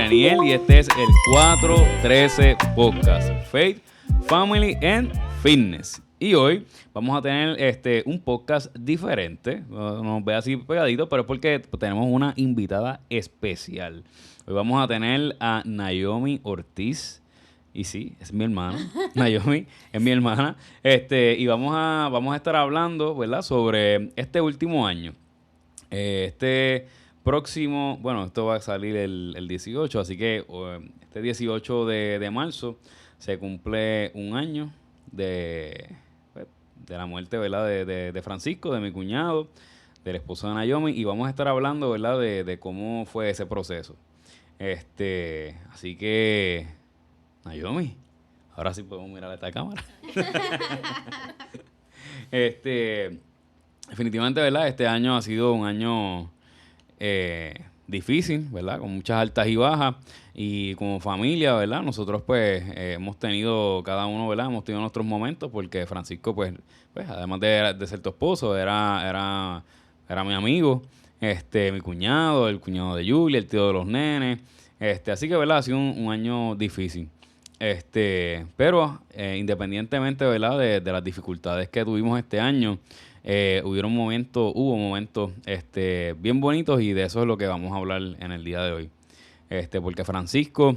Reniel y este es el 413 Podcast, Faith, Family and Fitness. Y hoy vamos a tener un podcast diferente, no nos ve así pegadito, pero es porque tenemos una invitada especial. Hoy vamos a tener a Naomi Ortiz. Y sí, es mi hermana. Naomi es mi hermana. Y vamos a estar hablando, ¿verdad?, sobre este último año. Próximo, bueno, esto va a salir el 18, así que este 18 de marzo se cumple un año de la muerte, ¿verdad?, de Francisco, de mi cuñado, del esposo de Naomi, y vamos a estar hablando, ¿verdad?, de cómo fue ese proceso. Así que, Naomi, ahora sí podemos mirar a esta cámara. Definitivamente, ¿verdad?, este año ha sido un año difícil, ¿verdad?, con muchas altas y bajas, y como familia, ¿verdad?, nosotros pues hemos tenido, cada uno, ¿verdad?, hemos tenido nuestros momentos, porque Francisco pues además de ser tu esposo, era mi amigo, mi cuñado, el cuñado de Julia, el tío de los nenes, así que, ¿verdad?, ha sido un año difícil. Pero independientemente, ¿verdad?, de las dificultades que tuvimos este año, hubo momentos bien bonitos, y de eso es lo que vamos a hablar en el día de hoy. Porque Francisco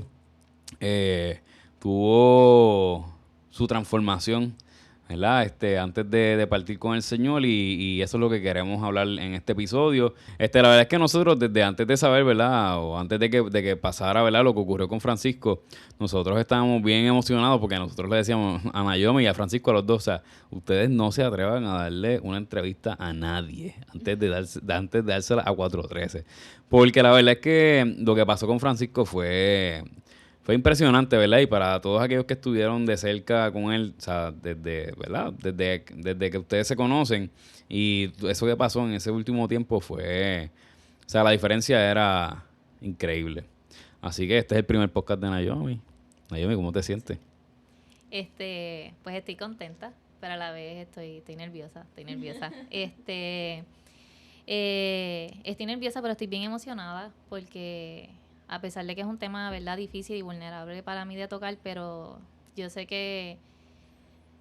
tuvo su transformación, ¿verdad? Antes de partir con el Señor, y eso es lo que queremos hablar en este episodio. La verdad es que nosotros, desde antes de saber, ¿verdad?, o antes de que pasara, ¿verdad?, lo que ocurrió con Francisco, nosotros estábamos bien emocionados, porque nosotros le decíamos a Naomi y a Francisco, a los dos, o sea, ustedes no se atrevan a darle una entrevista a nadie antes de dársela a 413. Porque la verdad es que lo que pasó con Francisco fue impresionante, ¿verdad? Y para todos aquellos que estuvieron de cerca con él, o sea, ¿verdad? Desde que ustedes se conocen, y eso que pasó en ese último tiempo o sea, la diferencia era increíble. Así que este es el primer podcast de Naomi. Naomi, ¿cómo te sientes? Pues estoy contenta, pero a la vez estoy nerviosa. Estoy nerviosa, pero estoy bien emocionada, porque a pesar de que es un tema, ¿verdad?, difícil y vulnerable para mí de tocar, pero yo sé que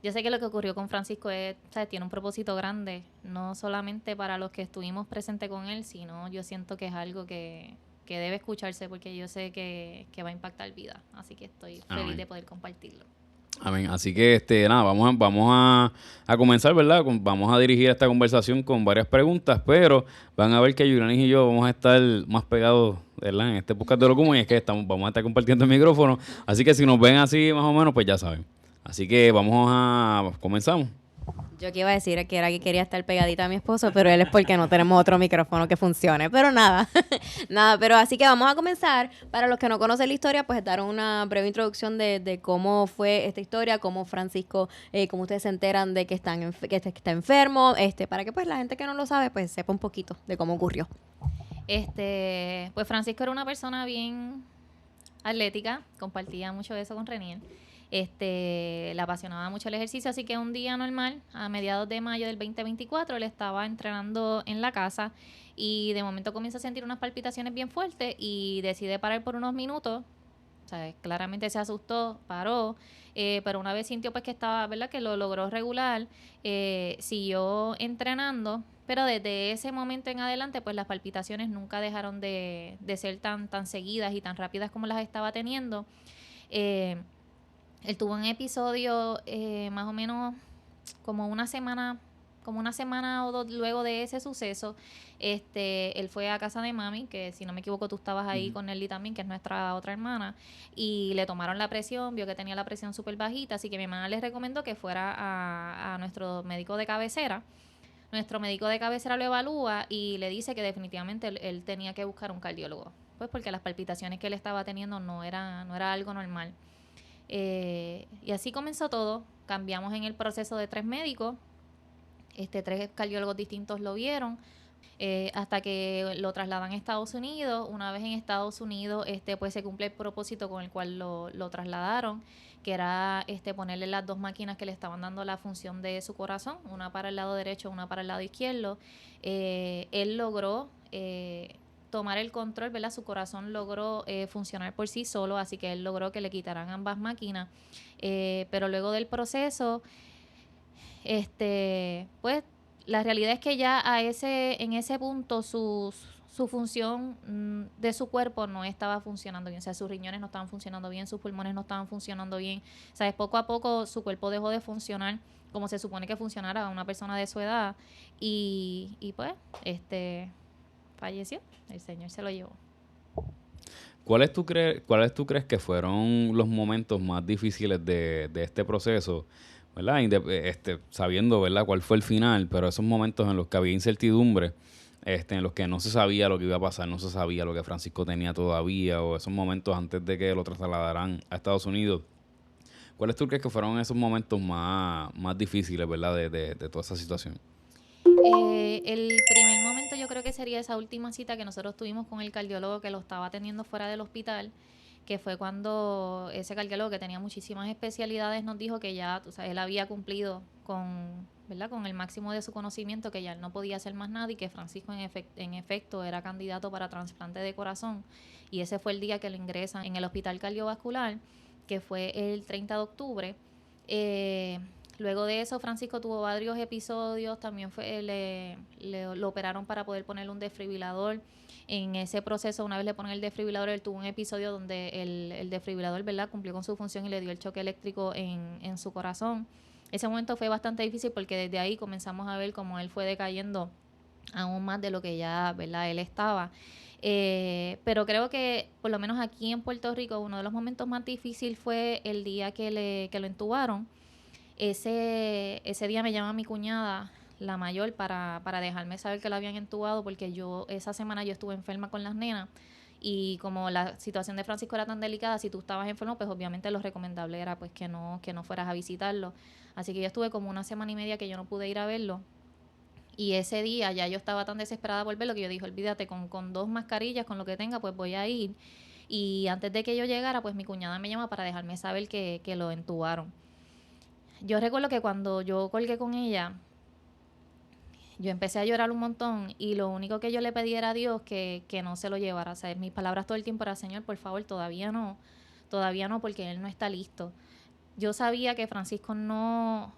lo que ocurrió con Francisco ¿sabes?, tiene un propósito grande, no solamente para los que estuvimos presentes con él, sino yo siento que es algo que debe escucharse, porque yo sé que va a impactar vida. Así que estoy feliz de poder compartirlo. Amén. Así que, nada, vamos a comenzar, ¿verdad? Vamos a dirigir esta conversación con varias preguntas, pero van a ver que Yuranis y yo vamos a estar más pegados, ¿verdad?, en este podcast de Locuma, y es que vamos a estar compartiendo el micrófono. Así que si nos ven así, más o menos, pues ya saben. Así que comenzamos. Yo que iba a decir que era que quería estar pegadita a mi esposo, pero él es porque no tenemos otro micrófono que funcione. Pero nada, pero así que vamos a comenzar. Para los que no conocen la historia, pues dar una breve introducción de cómo fue esta historia, cómo Francisco, cómo ustedes se enteran de que que está enfermo, para que pues la gente que no lo sabe, pues sepa un poquito de cómo ocurrió. Pues Francisco era una persona bien atlética, compartía mucho eso con Reniel. Le apasionaba mucho el ejercicio, así que un día normal, a mediados de mayo del 2024, él estaba entrenando en la casa, y de momento comienza a sentir unas palpitaciones bien fuertes y decide parar por unos minutos. O sea, claramente se asustó, paró, pero una vez sintió pues que estaba, ¿verdad?, que lo logró regular, siguió entrenando, pero desde ese momento en adelante pues las palpitaciones nunca dejaron de ser tan seguidas y tan rápidas como las estaba teniendo. Él tuvo un episodio más o menos como una semana o dos luego de ese suceso. Él fue a casa de mami, que si no me equivoco tú estabas ahí con Nelly también, que es nuestra otra hermana, y le tomaron la presión, vio que tenía la presión súper bajita, así que mi hermana les recomendó que fuera a nuestro médico de cabecera. Nuestro médico de cabecera lo evalúa y le dice que definitivamente él tenía que buscar un cardiólogo, pues porque las palpitaciones que él estaba teniendo no era algo normal. Y así comenzó todo. Cambiamos en el proceso de 3 médicos. 3 cardiólogos distintos lo vieron, hasta que lo trasladan a Estados Unidos. Una vez en Estados Unidos, pues se cumple el propósito con el cual lo trasladaron, que era ponerle las 2 máquinas que le estaban dando la función de su corazón, una para el lado derecho, una para el lado izquierdo. Él logró tomar el control, ¿verdad? Su corazón logró funcionar por sí solo, así que él logró que le quitaran ambas máquinas. Pero luego del proceso, pues la realidad es que ya en ese punto su función de su cuerpo no estaba funcionando bien. O sea, sus riñones no estaban funcionando bien, sus pulmones no estaban funcionando bien. O sea, poco a poco su cuerpo dejó de funcionar como se supone que funcionara una persona de su edad. Y pues, falleció. El Señor se lo llevó. ¿Cuáles tú crees que fueron los momentos más difíciles de este proceso? ¿Verdad? Sabiendo, ¿verdad?, cuál fue el final, pero esos momentos en los que había incertidumbre, en los que no se sabía lo que iba a pasar, no se sabía lo que Francisco tenía todavía, o esos momentos antes de que lo trasladaran a Estados Unidos. ¿Cuáles tú crees que fueron esos momentos más difíciles, ¿verdad?, de toda esa situación? El primer momento yo creo que sería esa última cita que nosotros tuvimos con el cardiólogo que lo estaba atendiendo fuera del hospital, que fue cuando ese cardiólogo que tenía muchísimas especialidades nos dijo que ya, o sea, él había cumplido ¿verdad?, con el máximo de su conocimiento, que ya él no podía hacer más nada y que Francisco en efecto era candidato para trasplante de corazón. Y ese fue el día que lo ingresan en el hospital cardiovascular, que fue el 30 de octubre. Luego de eso, Francisco tuvo varios episodios, también lo operaron para poder ponerle un desfibrilador. En ese proceso, una vez le ponen el desfibrilador, él tuvo un episodio donde el desfibrilador, ¿verdad?, cumplió con su función y le dio el choque eléctrico en su corazón. Ese momento fue bastante difícil porque desde ahí comenzamos a ver cómo él fue decayendo aún más de lo que ya, ¿verdad?, él estaba. Pero creo que, por lo menos aquí en Puerto Rico, uno de los momentos más difíciles fue el día que lo entubaron. Ese día me llama mi cuñada, la mayor, para dejarme saber que la habían entubado, porque esa semana yo estuve enferma con las nenas y como la situación de Francisco era tan delicada, si tú estabas enfermo, pues obviamente lo recomendable era pues que no fueras a visitarlo. Así que yo estuve como una semana y media que yo no pude ir a verlo. Y ese día ya yo estaba tan desesperada por verlo que yo dije, olvídate, con 2 mascarillas, con lo que tenga, pues voy a ir. Y antes de que yo llegara, pues mi cuñada me llama para dejarme saber que lo entubaron. Yo recuerdo que cuando yo colgué con ella, yo empecé a llorar un montón y lo único que yo le pedí era a Dios que no se lo llevara. O sea, mis palabras todo el tiempo eran, Señor, por favor, todavía no, porque Él no está listo. Yo sabía que Francisco no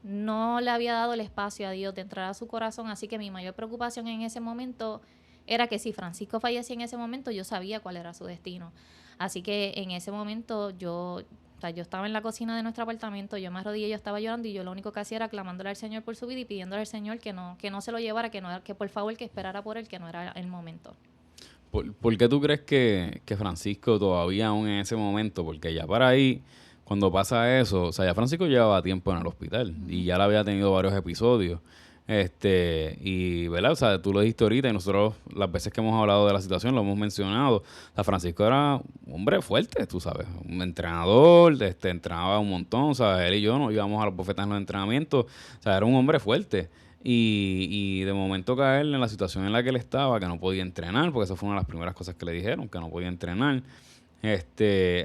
le había dado el espacio a Dios de entrar a su corazón, así que mi mayor preocupación en ese momento era que si Francisco fallecía en ese momento, yo sabía cuál era su destino. Así que en ese momento yo estaba en la cocina de nuestro apartamento, yo me arrodillé, yo estaba llorando y yo lo único que hacía era clamándole al Señor por su vida y pidiéndole al Señor que no se lo llevara, que por favor que esperara por él, que no era el momento. ¿Por qué tú crees que Francisco todavía aún en ese momento? Porque ya para ahí, cuando pasa eso, o sea, ya Francisco llevaba tiempo en el hospital y ya le había tenido varios episodios. Y, ¿verdad? O sea, tú lo dijiste ahorita y nosotros las veces que hemos hablado de la situación lo hemos mencionado. O sea, Francisco era un hombre fuerte, tú sabes, un entrenador, entrenaba un montón, o sea, él y yo nos íbamos a los bofetas en los entrenamientos, o sea, era un hombre fuerte. Y de momento caer en la situación en la que él estaba, que no podía entrenar, porque esa fue una de las primeras cosas que le dijeron, que no podía entrenar.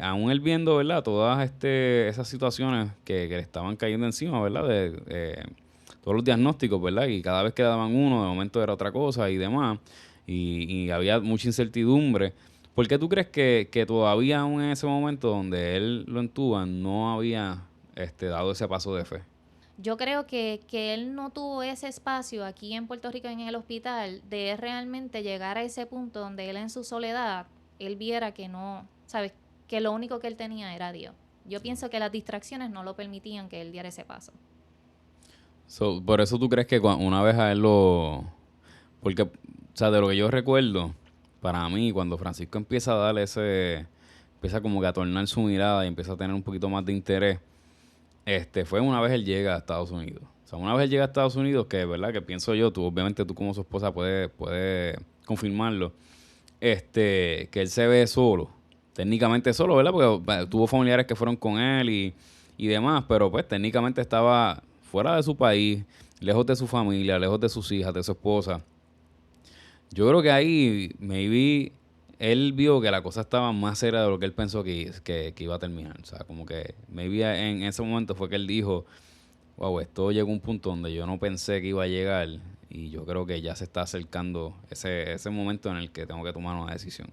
Aún él viendo, ¿verdad?, todas esas situaciones que le estaban cayendo encima, ¿verdad?, todos los diagnósticos, ¿verdad? Y cada vez que daban uno, de momento era otra cosa y demás. Y había mucha incertidumbre. ¿Por qué tú crees que todavía aún en ese momento donde él lo entuban no había dado ese paso de fe? Yo creo que él no tuvo ese espacio aquí en Puerto Rico en el hospital de realmente llegar a ese punto donde él en su soledad, él viera que no, ¿sabes?, que lo único que él tenía era Dios. Yo pienso que las distracciones no lo permitían que él diera ese paso. Por eso tú crees que una vez a él porque, o sea, de lo que yo recuerdo, para mí, cuando Francisco empieza a darle empieza como que a tornar su mirada y empieza a tener un poquito más de interés, fue una vez él llega a Estados Unidos. O sea, una vez él llega a Estados Unidos, que verdad que pienso yo, obviamente tú como su esposa puede confirmarlo, que él se ve solo, técnicamente solo, ¿verdad? Porque tuvo familiares que fueron con él y demás, pero pues técnicamente estaba fuera de su país, lejos de su familia, lejos de sus hijas, de su esposa. Yo creo que ahí maybe él vio que la cosa estaba más seria de lo que él pensó que iba a terminar. O sea, como que maybe en ese momento fue que él dijo, wow, esto llegó a un punto donde yo no pensé que iba a llegar Y yo creo que ya se está acercando ese momento en el que tengo que tomar una decisión.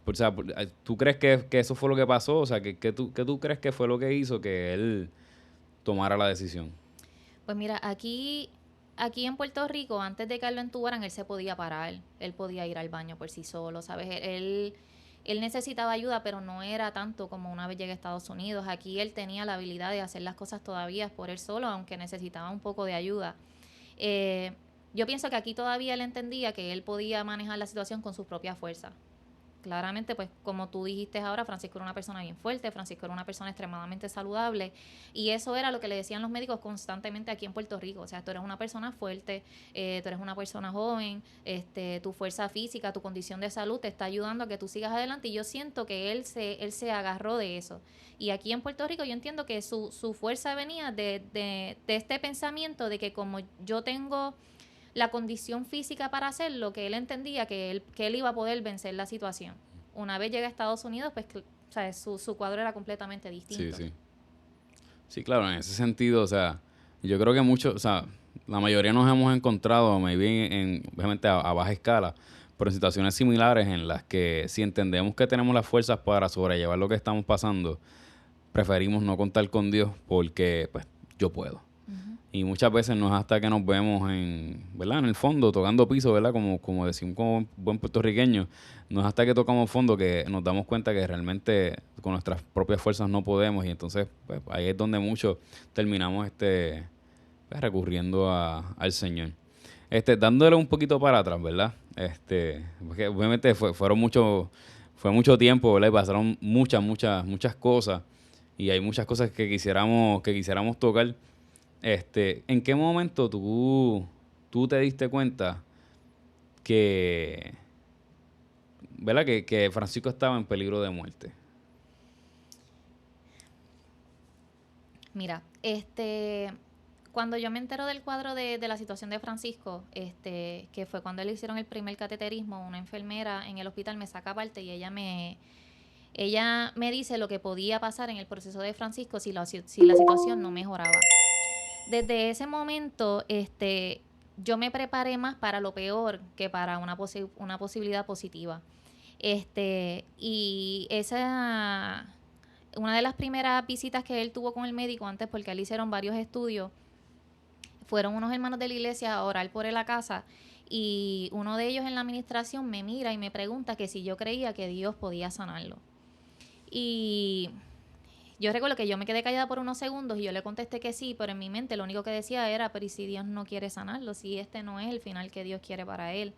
O sea, ¿tú crees que eso fue lo que pasó? O sea, ¿qué tú crees que fue lo que hizo que él tomara la decisión? Pues mira, aquí en Puerto Rico, antes de que él lo entubaran, él se podía parar, él podía ir al baño por sí solo, ¿sabes? Él necesitaba ayuda, pero no era tanto como una vez llegué a Estados Unidos. Aquí él tenía la habilidad de hacer las cosas todavía por él solo, aunque necesitaba un poco de ayuda. Eh, yo pienso que aquí todavía él entendía que él podía manejar la situación con sus propias fuerzas. Claramente, pues como tú dijiste ahora, Francisco era una persona bien fuerte, Francisco era una persona extremadamente saludable y eso era lo que le decían los médicos constantemente aquí en Puerto Rico. O sea, tú eres una persona fuerte, tú eres una persona joven, tu fuerza física, tu condición de salud te está ayudando a que tú sigas adelante y yo siento que él se agarró de eso. Y aquí en Puerto Rico yo entiendo que su fuerza venía de este pensamiento de que como yo tengo la condición física para hacerlo, que él entendía que él iba a poder vencer la situación. Una vez llega a Estados Unidos, pues o sea, su cuadro era completamente distinto. Sí, sí. Sí, claro, en ese sentido, o sea, yo creo que muchos, o sea, la mayoría nos hemos encontrado, maybe obviamente a baja escala, pero en situaciones similares en las que si entendemos que tenemos las fuerzas para sobrellevar lo que estamos pasando, preferimos no contar con Dios porque, pues, yo puedo. Ujú. Y muchas veces no es hasta que nos vemos ¿verdad? En el fondo, tocando piso, ¿verdad? Como decimos como buen puertorriqueño, no es hasta que tocamos fondo que nos damos cuenta que realmente con nuestras propias fuerzas no podemos y entonces pues, ahí es donde muchos terminamos pues, recurriendo al Señor. Dándole un poquito para atrás, ¿verdad? Porque obviamente fue mucho tiempo, ¿verdad? Y pasaron muchas cosas y hay muchas cosas que quisiéramos tocar. ¿En qué momento tú te diste cuenta que, ¿verdad? Que Francisco estaba en peligro de muerte? Mira, cuando yo me entero del cuadro de la situación de Francisco, que fue cuando le hicieron el primer cateterismo, una enfermera en el hospital me saca aparte y ella me dice lo que podía pasar en el proceso de Francisco si la situación no mejoraba. Desde ese momento, yo me preparé más para lo peor que para una posibilidad positiva. Y una de las primeras visitas que él tuvo con el médico antes, porque él hicieron varios estudios, fueron unos hermanos de la iglesia a orar por él a casa y uno de ellos en la administración me mira y me pregunta que si yo creía que Dios podía sanarlo. Y yo recuerdo que yo me quedé callada por unos segundos y yo le contesté que sí, pero en mi mente lo único que decía era, pero ¿y si Dios no quiere sanarlo? Si este no es el final que Dios quiere para él.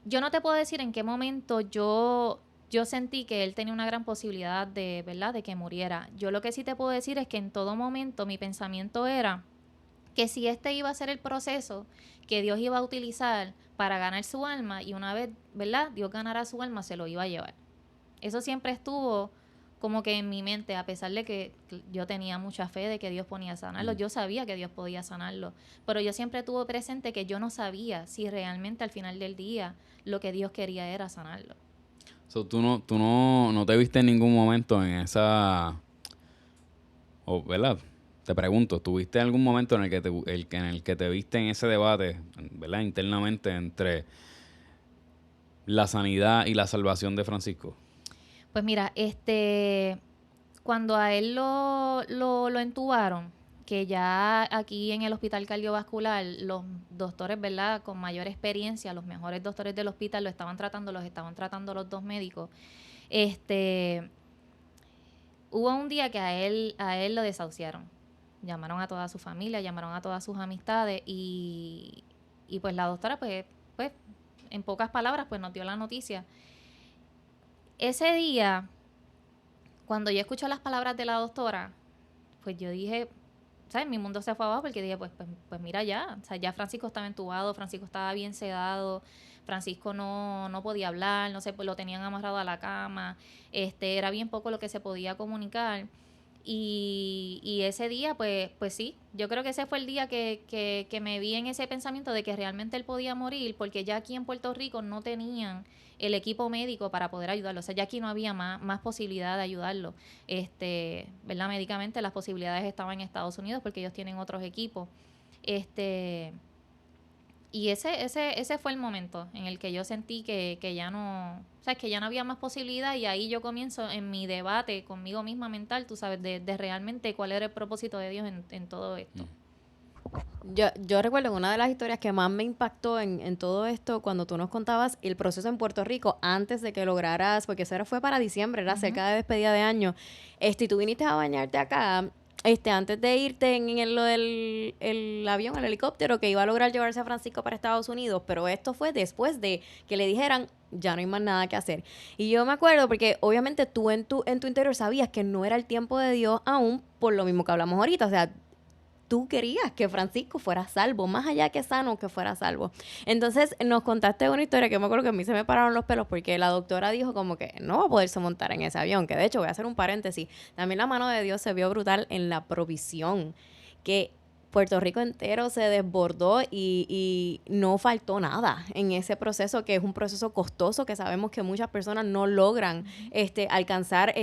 Yo no te puedo decir en qué momento yo sentí que él tenía una gran posibilidad de, ¿verdad?, de que muriera. Yo lo que sí te puedo decir es que en todo momento mi pensamiento era que si este iba a ser el proceso que Dios iba a utilizar para ganar su alma y una vez, ¿verdad?, Dios ganara su alma, se lo iba a llevar. Eso siempre estuvo como que en mi mente, a pesar de que yo tenía mucha fe de que Dios podía sanarlo, yo sabía que Dios podía sanarlo, pero yo siempre tuve presente que yo no sabía si realmente al final del día lo que Dios quería era sanarlo. So, tú no te viste en ningún momento en esa, ¿verdad? Te pregunto, ¿tuviste algún momento en el que te viste en ese debate, ¿verdad? Internamente entre la sanidad y la salvación de Francisco? Pues mira, cuando a él lo entubaron, que ya aquí en el hospital cardiovascular, los doctores, ¿verdad?, con mayor experiencia, los mejores doctores del hospital los estaban tratando los dos médicos. Hubo un día que a él lo desahuciaron. Llamaron a toda su familia, llamaron a todas sus amistades y pues la doctora, pues, en pocas palabras, pues nos dio la noticia. Ese día, cuando yo escuché las palabras de la doctora, pues yo dije, ¿sabes? Mi mundo se fue abajo porque dije, pues mira ya, o sea, ya Francisco estaba entubado, Francisco estaba bien sedado, Francisco no podía hablar, no sé, pues lo tenían amarrado a la cama, era bien poco lo que se podía comunicar. Y ese día, pues sí, yo creo que ese fue el día que me vi en ese pensamiento de que realmente él podía morir, porque ya aquí en Puerto Rico no tenían el equipo médico para poder ayudarlo. O sea, ya aquí no había más posibilidad de ayudarlo. ¿Verdad? Médicamente las posibilidades estaban en Estados Unidos porque ellos tienen otros equipos. Y ese fue el momento en el que yo sentí que ya no, o sea, que ya no había más posibilidad, y ahí yo comienzo en mi debate conmigo misma mental, tú sabes, de realmente cuál era el propósito de Dios en todo esto. Yo recuerdo una de las historias que más me impactó en todo esto, cuando tú nos contabas el proceso en Puerto Rico antes de que lograras, porque eso fue para diciembre, era cerca de despedida de año, y tú viniste a bañarte acá, antes de irte en lo del el avión, el helicóptero que iba a lograr llevarse a Francisco para Estados Unidos, pero esto fue después de que le dijeran, ya no hay más nada que hacer. Y yo me acuerdo porque obviamente tú en tu interior sabías que no era el tiempo de Dios aún, por lo mismo que hablamos ahorita, o sea, tú querías que Francisco fuera salvo, más allá que sano, que fuera salvo. Entonces nos contaste una historia que me acuerdo que a mí se me pararon los pelos, porque la doctora dijo como que no va a poderse montar en ese avión, que de hecho voy a hacer un paréntesis, también la mano de Dios se vio brutal en la provisión, que Puerto Rico entero se desbordó y no faltó nada en ese proceso, que es un proceso costoso, que sabemos que muchas personas no logran alcanzar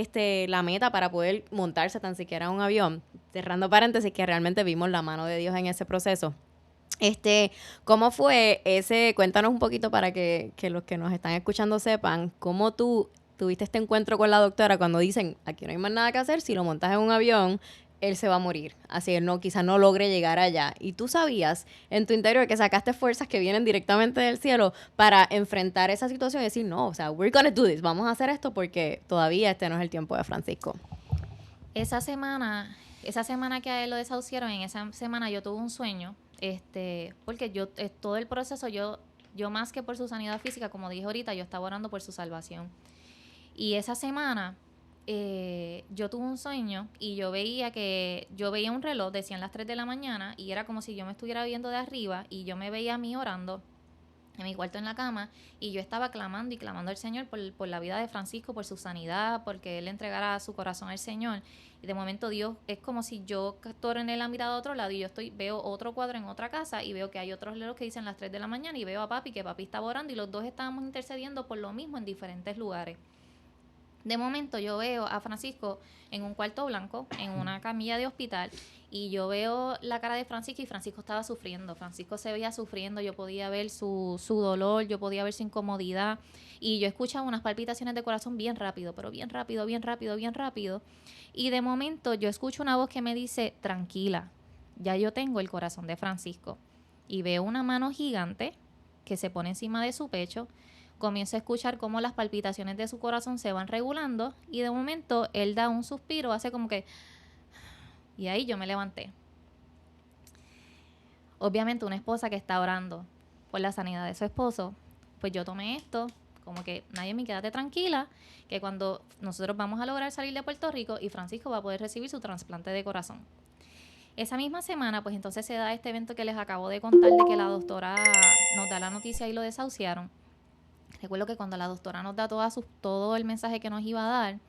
la meta para poder montarse tan siquiera en un avión. Cerrando paréntesis, que realmente vimos la mano de Dios en ese proceso. ¿Cómo fue ese? Cuéntanos un poquito para que los que nos están escuchando sepan cómo tú tuviste este encuentro con la doctora cuando dicen, aquí no hay más nada que hacer, si lo montas en un avión, él se va a morir. Así él quizás no logre llegar allá. Y tú sabías en tu interior que sacaste fuerzas que vienen directamente del cielo para enfrentar esa situación y decir, no, o sea, we're gonna do this, vamos a hacer esto porque todavía este no es el tiempo de Francisco. Esa semana que a él lo desahuciaron, en esa semana yo tuve un sueño, porque yo, todo el proceso, yo más que por su sanidad física, como dije ahorita, yo estaba orando por su salvación. Y esa semana yo tuve un sueño y yo veía un reloj, decían las 3 de la mañana, y era como si yo me estuviera viendo de arriba y yo me veía a mí orando en mi cuarto en la cama, y yo estaba clamando y clamando al Señor por la vida de Francisco, por su sanidad, porque él entregara su corazón al Señor. Y de momento Dios, es como si yo torné la mirada a otro lado y yo veo otro cuadro en otra casa y veo que hay otros relojes que dicen las 3 de la mañana, y veo a papi, que papi estaba orando, y los dos estábamos intercediendo por lo mismo en diferentes lugares. De momento yo veo a Francisco en un cuarto blanco, en una camilla de hospital, y yo veo la cara de Francisco, y Francisco estaba sufriendo. Francisco se veía sufriendo, yo podía ver su dolor, yo podía ver su incomodidad, y yo escuchaba unas palpitaciones de corazón bien rápido, pero bien rápido, bien rápido, bien rápido. Y de momento yo escucho una voz que me dice, tranquila, ya yo tengo el corazón de Francisco. Y veo una mano gigante que se pone encima de su pecho. Comienzo a escuchar cómo las palpitaciones de su corazón se van regulando, y de momento él da un suspiro, hace como que... Y ahí yo me levanté. Obviamente una esposa que está orando por la sanidad de su esposo, pues yo tomé esto como que, Naomi, quédate tranquila, que cuando nosotros vamos a lograr salir de Puerto Rico y Francisco va a poder recibir su trasplante de corazón. Esa misma semana, pues entonces se da este evento que les acabo de contar, de que la doctora nos da la noticia y lo desahuciaron. Recuerdo que cuando la doctora nos da todo el mensaje que nos iba a dar,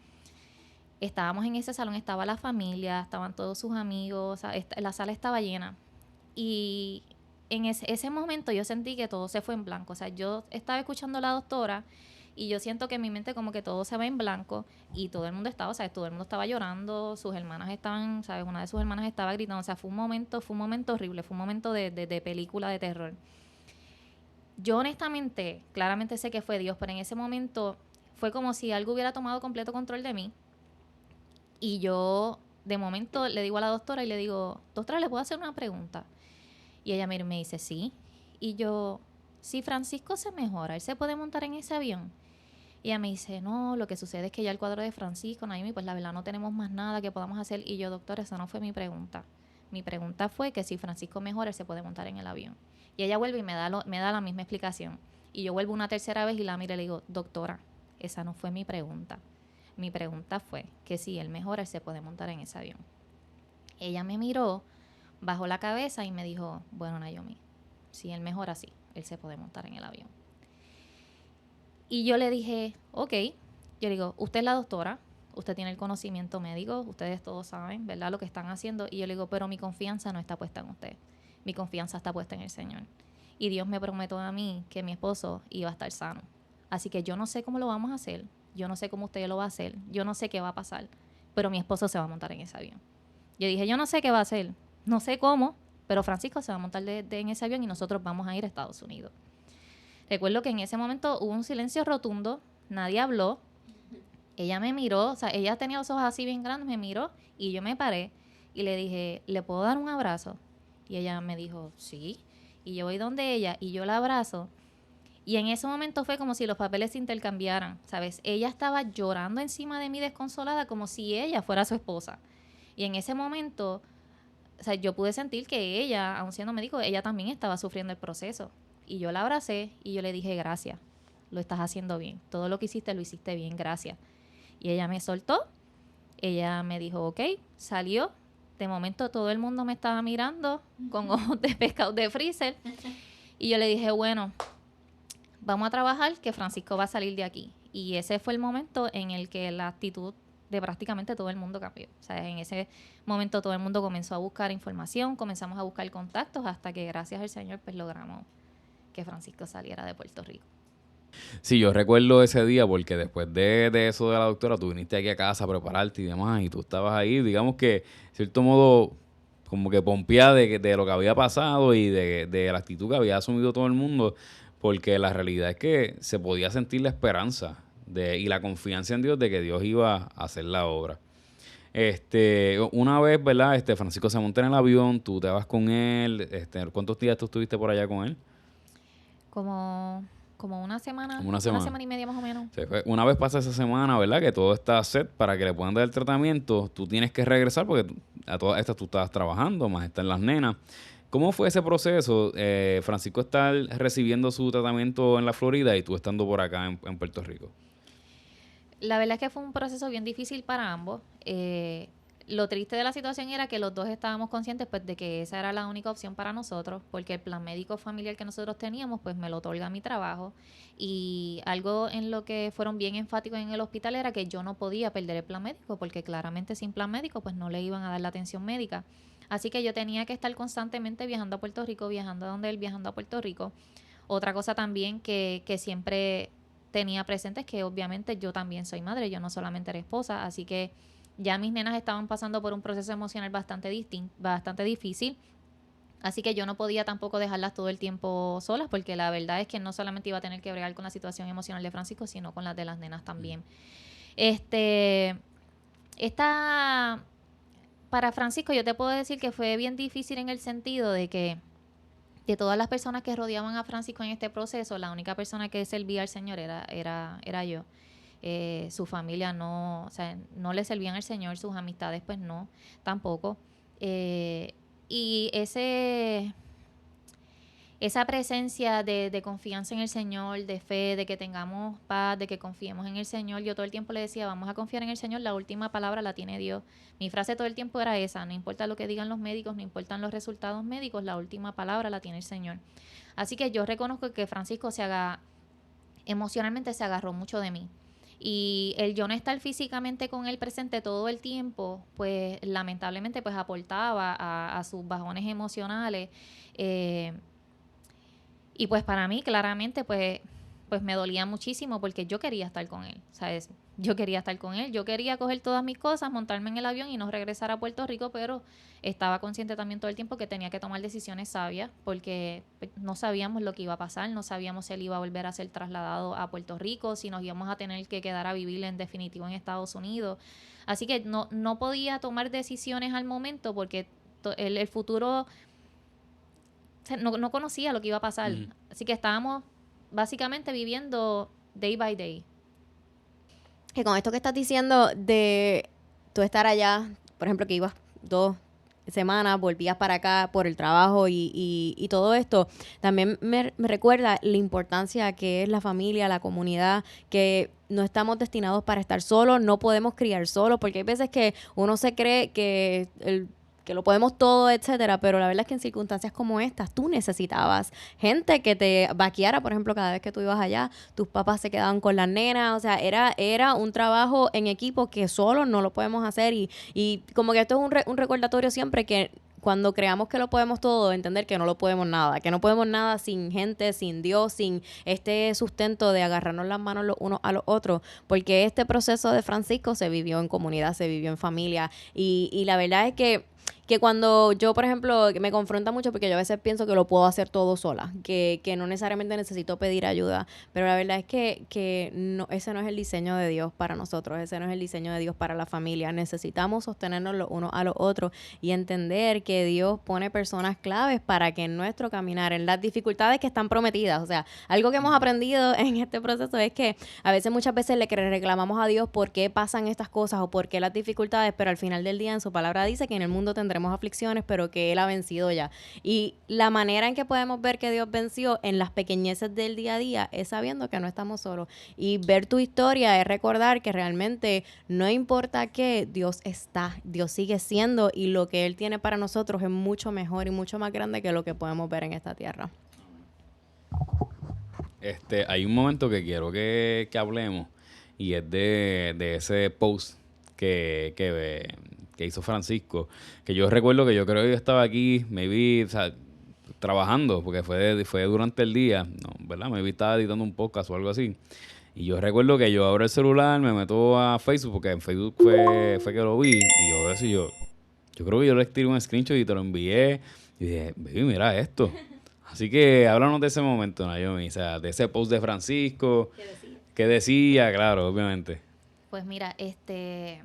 estábamos en ese salón, estaba la familia, estaban todos sus amigos, la sala estaba llena. Y en ese momento yo sentí que todo se fue en blanco. O sea, yo estaba escuchando a la doctora y yo siento que en mi mente como que todo se va en blanco, y todo el mundo estaba llorando, sus hermanas estaban, ¿sabes? Una de sus hermanas estaba gritando. O sea, fue un momento horrible, fue un momento de película de terror. Yo honestamente, claramente sé que fue Dios, pero en ese momento fue como si algo hubiera tomado completo control de mí. Y yo, de momento, le digo a la doctora y le digo, doctora, ¿le puedo hacer una pregunta? Y ella me dice, sí. Y yo, si Francisco se mejora, ¿él se puede montar en ese avión? Y ella me dice, no, lo que sucede es que ya el cuadro de Francisco, Naomi, pues la verdad no tenemos más nada que podamos hacer. Y yo, doctora, esa no fue mi pregunta. Mi pregunta fue que si Francisco mejora, él se puede montar en el avión. Y ella vuelve y me da la misma explicación. Y yo vuelvo una tercera vez y la miro y le digo, doctora, esa no fue mi pregunta. Mi pregunta fue que si él mejora, él se puede montar en ese avión. Ella me miró, bajó la cabeza y me dijo, bueno, Naomi, si él mejora, sí, él se puede montar en el avión. Y yo le dije, ok. Yo le digo, usted es la doctora, usted tiene el conocimiento médico, ustedes todos saben, ¿verdad?, lo que están haciendo. Y yo le digo, pero mi confianza no está puesta en usted. Mi confianza está puesta en el Señor. Y Dios me prometió a mí que mi esposo iba a estar sano. Así que yo no sé cómo lo vamos a hacer. Yo no sé cómo usted lo va a hacer. Yo no sé qué va a pasar. Pero mi esposo se va a montar en ese avión. Yo dije, yo no sé qué va a hacer. No sé cómo, pero Francisco se va a montar en ese avión y nosotros vamos a ir a Estados Unidos. Recuerdo que en ese momento hubo un silencio rotundo, nadie habló. Ella me miró, o sea, ella tenía los ojos así bien grandes, me miró y yo me paré y le dije, ¿le puedo dar un abrazo? Y ella me dijo, sí. Y yo voy donde ella y yo la abrazo. Y en ese momento fue como si los papeles se intercambiaran, ¿sabes? Ella estaba llorando encima de mí desconsolada como si ella fuera su esposa. Y en ese momento, o sea, yo pude sentir que ella, aun siendo médico, ella también estaba sufriendo el proceso. Y yo la abracé y yo le dije, gracias, lo estás haciendo bien. Todo lo que hiciste, lo hiciste bien, gracias. Y ella me soltó, ella me dijo, ok, salió. De momento todo el mundo me estaba mirando con ojos de pescado de freezer. Y yo le dije, bueno, vamos a trabajar que Francisco va a salir de aquí. Y ese fue el momento en el que la actitud de prácticamente todo el mundo cambió. O sea, en ese momento todo el mundo comenzó a buscar información, comenzamos a buscar contactos hasta que gracias al Señor pues logramos que Francisco saliera de Puerto Rico. Sí, yo recuerdo ese día porque después de eso de la doctora, tú viniste aquí a casa a prepararte y demás, y tú estabas ahí, digamos que, de cierto modo, como que pompeada de lo que había pasado y de la actitud que había asumido todo el mundo, porque la realidad es que se podía sentir la esperanza y la confianza en Dios de que Dios iba a hacer la obra. Una vez, ¿verdad? Francisco se monta en el avión, tú te vas con él, ¿cuántos días tú estuviste por allá con él? Como una semana, Una semana. una semana y media más o menos. Sí, una vez pasa esa semana, ¿verdad? Que todo está set para que le puedan dar el tratamiento, tú tienes que regresar porque a todas estas tú estabas trabajando, más están las nenas. ¿Cómo fue ese proceso? Francisco estar recibiendo su tratamiento en la Florida y tú estando por acá en Puerto Rico. La verdad es que fue un proceso bien difícil para ambos. Lo triste de la situación era que los dos estábamos conscientes pues de que esa era la única opción para nosotros, porque el plan médico familiar que nosotros teníamos pues me lo otorga mi trabajo, y algo en lo que fueron bien enfáticos en el hospital era que yo no podía perder el plan médico, porque claramente sin plan médico pues no le iban a dar la atención médica. Así que yo tenía que estar constantemente viajando a Puerto Rico, viajando a donde él, viajando a Puerto Rico. Otra cosa también que siempre tenía presente es que obviamente yo también soy madre, yo no solamente era esposa, así que ya mis nenas estaban pasando por un proceso emocional bastante difícil, así que yo no podía tampoco dejarlas todo el tiempo solas, porque la verdad es que no solamente iba a tener que bregar con la situación emocional de Francisco, sino con las de las nenas también. Para Francisco yo te puedo decir que fue bien difícil en el sentido de que de todas las personas que rodeaban a Francisco en este proceso, la única persona que servía al Señor era yo. Su familia no, o sea, no le servían al Señor, sus amistades pues no, tampoco. Y esa presencia de confianza en el Señor, de fe, de que tengamos paz, de que confiemos en el Señor, yo todo el tiempo le decía, vamos a confiar en el Señor, la última palabra la tiene Dios. Mi frase todo el tiempo era esa, no importa lo que digan los médicos, no importan los resultados médicos, la última palabra la tiene el Señor. Así que yo reconozco que Francisco emocionalmente se agarró mucho de mí. Y el yo no estar físicamente con él presente todo el tiempo, pues lamentablemente pues aportaba a sus bajones emocionales. Y pues para mí claramente pues me dolía muchísimo porque yo quería estar con él, ¿sabes? Yo quería estar con él, yo quería coger todas mis cosas, montarme en el avión y no regresar a Puerto Rico, pero estaba consciente también todo el tiempo que tenía que tomar decisiones sabias porque no sabíamos lo que iba a pasar, no sabíamos si él iba a volver a ser trasladado a Puerto Rico, si nos íbamos a tener que quedar a vivir en definitivo en Estados Unidos. Así que no podía tomar decisiones al momento porque el futuro, o sea, no conocía lo que iba a pasar. Así que estábamos básicamente viviendo day by day. Que con esto que estás diciendo de tú estar allá, por ejemplo, que ibas 2 semanas, volvías para acá por el trabajo y todo esto, también me recuerda la importancia que es la familia, la comunidad, que no estamos destinados para estar solos, no podemos criar solos, porque hay veces que uno se cree que lo podemos todo, etcétera, pero la verdad es que en circunstancias como estas tú necesitabas gente que te vaqueara, por ejemplo, cada vez que tú ibas allá, tus papás se quedaban con las nenas, o sea, era un trabajo en equipo que solo no lo podemos hacer y como que esto es un recordatorio siempre que cuando creamos que lo podemos todo, entender que no lo podemos nada, que no podemos nada sin gente, sin Dios, sin este sustento de agarrarnos las manos los unos a los otros, porque este proceso de Francisco se vivió en comunidad, se vivió en familia y la verdad es que que cuando yo, por ejemplo, me confronta mucho porque yo a veces pienso que lo puedo hacer todo sola, que no necesariamente necesito pedir ayuda, pero la verdad es que no, ese no es el diseño de Dios para nosotros, ese no es el diseño de Dios para la familia. Necesitamos sostenernos los unos a los otros y entender que Dios pone personas claves para que en nuestro caminar, en las dificultades que están prometidas, o sea, algo que hemos aprendido en este proceso es que a veces, muchas veces le reclamamos a Dios por qué pasan estas cosas o por qué las dificultades, pero al final del día en su palabra dice que en el mundo tendremos aflicciones, pero que Él ha vencido ya. Y la manera en que podemos ver que Dios venció en las pequeñeces del día a día es sabiendo que no estamos solos. Y ver tu historia es recordar que realmente no importa qué, Dios está, Dios sigue siendo, y lo que Él tiene para nosotros es mucho mejor y mucho más grande que lo que podemos ver en esta tierra. Hay un momento que quiero que hablemos, y es de ese post que hizo Francisco, que yo recuerdo que yo creo que yo estaba aquí, maybe, o sea, trabajando, porque fue durante el día, no, ¿verdad? Maybe estaba editando un podcast o algo así. Y yo recuerdo que yo abro el celular, me meto a Facebook, porque en Facebook fue que lo vi, y yo creo que yo le tiré un screenshot y te lo envié, y dije, baby, mira esto. Así que háblanos de ese momento, Naomi, o sea, de ese post de Francisco. ¿Qué decía? Claro, obviamente. Pues mira, ese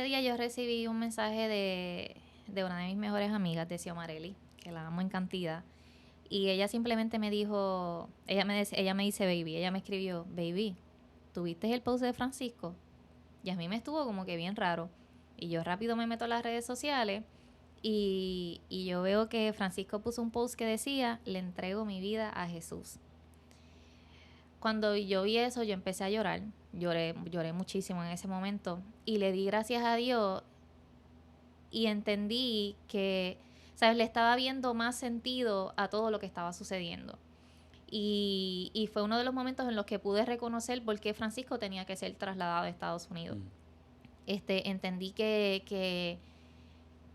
día yo recibí un mensaje de una de mis mejores amigas, de Xiomareli, que la amo en cantidad. Y ella simplemente me dijo, ella me dice baby, ella me escribió, baby, ¿tuviste el post de Francisco? Y a mí me estuvo como que bien raro. Y yo rápido me meto a las redes sociales y yo veo que Francisco puso un post que decía, le entrego mi vida a Jesús. Cuando yo vi eso, yo empecé a llorar. Lloré muchísimo en ese momento. Y le di gracias a Dios y entendí que, ¿sabes? Le estaba viendo más sentido a todo lo que estaba sucediendo. Y fue uno de los momentos en los que pude reconocer por qué Francisco tenía que ser trasladado a Estados Unidos. Entendí que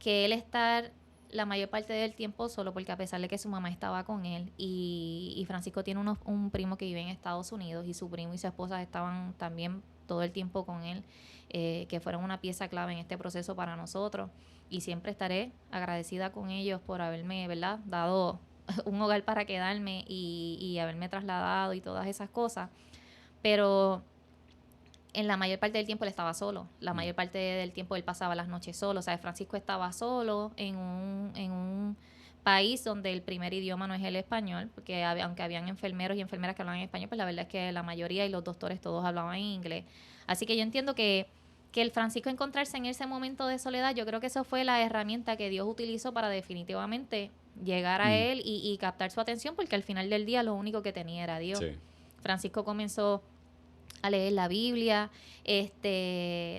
él estar la mayor parte del tiempo solo, porque a pesar de que su mamá estaba con él, y Francisco tiene un primo que vive en Estados Unidos, y su primo y su esposa estaban también todo el tiempo con él, que fueron una pieza clave en este proceso para nosotros, y siempre estaré agradecida con ellos por haberme, ¿verdad?, dado un hogar para quedarme y haberme trasladado y todas esas cosas. Pero en la mayor parte del tiempo él estaba solo. La mayor parte del tiempo él pasaba las noches solo. O sea, Francisco estaba solo en un país donde el primer idioma no es el español, porque aunque habían enfermeros y enfermeras que hablaban español, pues la verdad es que la mayoría y los doctores todos hablaban inglés. Así que yo entiendo que el Francisco encontrarse en ese momento de soledad, yo creo que eso fue la herramienta que Dios utilizó para definitivamente llegar a él y captar su atención, porque al final del día lo único que tenía era Dios. Sí. Francisco comenzó a leer la Biblia.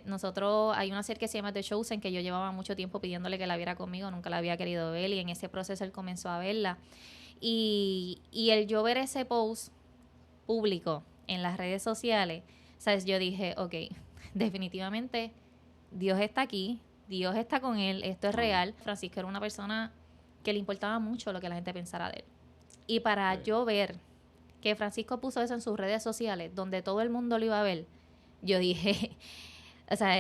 Nosotros, hay una serie que se llama The Chosen, que yo llevaba mucho tiempo pidiéndole que la viera conmigo, nunca la había querido ver, y en ese proceso él comenzó a verla. Y el yo ver ese post público en las redes sociales, ¿sabes? Yo dije, ok, definitivamente Dios está aquí, Dios está con él, esto es real. Francisco era una persona que le importaba mucho lo que la gente pensara de él. Y para yo ver que Francisco puso eso en sus redes sociales, donde todo el mundo lo iba a ver, yo dije, o sea,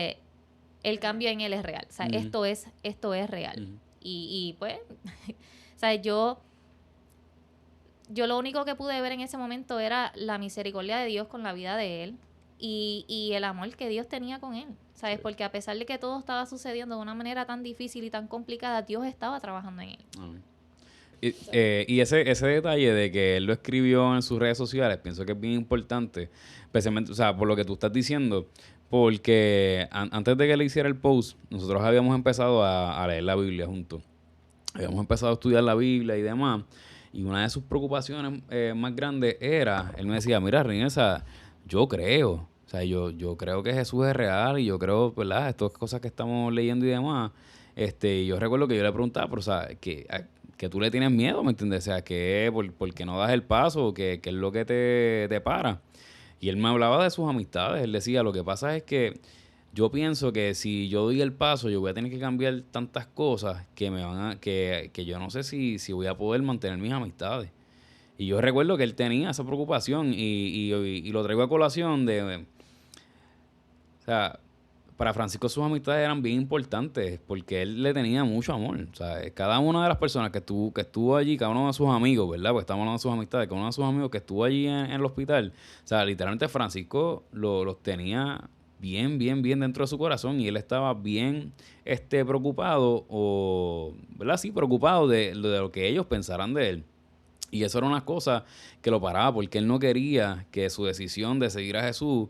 el cambio en él es real. O sea, esto es real. Y pues, o sea, yo lo único que pude ver en ese momento era la misericordia de Dios con la vida de él y el amor que Dios tenía con él, ¿sabes? Porque a pesar de que todo estaba sucediendo de una manera tan difícil y tan complicada, Dios estaba trabajando en él. Y ese detalle de que él lo escribió en sus redes sociales, pienso que es bien importante, especialmente, o sea, por lo que tú estás diciendo, porque antes de que él hiciera el post, nosotros habíamos empezado a leer la Biblia juntos. Habíamos empezado a estudiar la Biblia y demás, y una de sus preocupaciones más grandes era, él me decía, mira, Rinesa, yo creo, o sea, yo creo que Jesús es real, y yo creo, ¿verdad?, estas cosas que estamos leyendo y demás. Y yo recuerdo que yo le preguntaba, pero, o sea, que tú le tienes miedo, ¿me entiendes? O sea, ¿por qué no das el paso? ¿Qué es lo que te para? Y él me hablaba de sus amistades. Él decía, lo que pasa es que yo pienso que si yo doy el paso, yo voy a tener que cambiar tantas cosas que que yo no sé si voy a poder mantener mis amistades. Y yo recuerdo que él tenía esa preocupación y lo traigo a colación o sea, para Francisco sus amistades eran bien importantes porque él le tenía mucho amor. O sea, cada una de las personas que estuvo allí, cada uno de sus amigos, ¿verdad? Pues estamos hablando de sus amistades, cada uno de sus amigos que estuvo allí en el hospital, o sea, literalmente Francisco los tenía bien, bien, bien dentro de su corazón y él estaba bien preocupado o, ¿verdad? Sí, preocupado de lo que ellos pensaran de él. Y eso era una cosa que lo paraba porque él no quería que su decisión de seguir a Jesús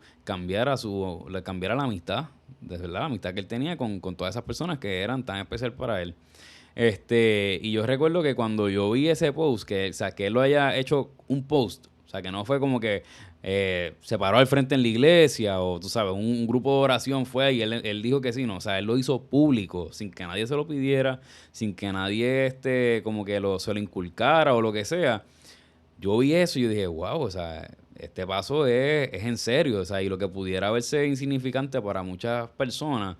le cambiara la amistad, de verdad, la amistad que él tenía con todas esas personas que eran tan especial para él. Y yo recuerdo que cuando yo vi ese post, o sea, que él lo haya hecho un post, o sea, que no fue como que se paró al frente en la iglesia o, tú sabes, un grupo de oración fue y él dijo que sí, no, o sea, él lo hizo público, sin que nadie se lo pidiera, sin que nadie como que se lo inculcara o lo que sea. Yo vi eso y yo dije, wow, o sea, este paso es en serio, o sea, y lo que pudiera verse insignificante para muchas personas,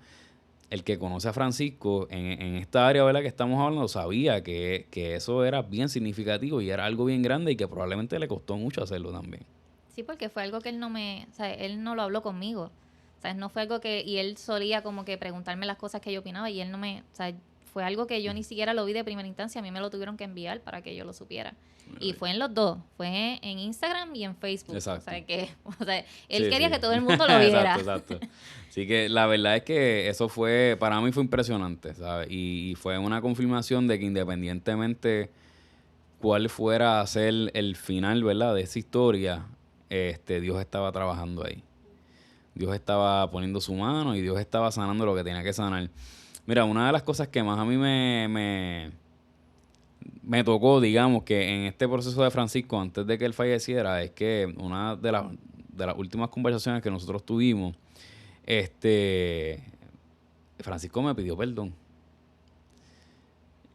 el que conoce a Francisco en esta área, ¿verdad?, que estamos hablando, sabía que eso era bien significativo y era algo bien grande y que probablemente le costó mucho hacerlo también. Sí, porque fue algo que o sea, él no lo habló conmigo. O sea, no fue algo y él solía como que preguntarme las cosas que yo opinaba y él o sea, fue algo que yo ni siquiera lo vi de primera instancia, a mí me lo tuvieron que enviar para que yo lo supiera. Y fue en los dos, fue en Instagram y en Facebook. Exacto. O sea, él Sí, quería sí. que todo el mundo lo viera. Exacto. Así que la verdad es que eso para mí fue impresionante, ¿sabes? Y fue una confirmación de que independientemente cuál fuera a ser el final, ¿verdad?, de esa historia, Dios estaba trabajando ahí. Dios estaba poniendo su mano y Dios estaba sanando lo que tenía que sanar. Mira, una de las cosas que más a mí me tocó, digamos, que en este proceso de Francisco, antes de que él falleciera, es que una de las últimas conversaciones que nosotros tuvimos, Francisco me pidió perdón.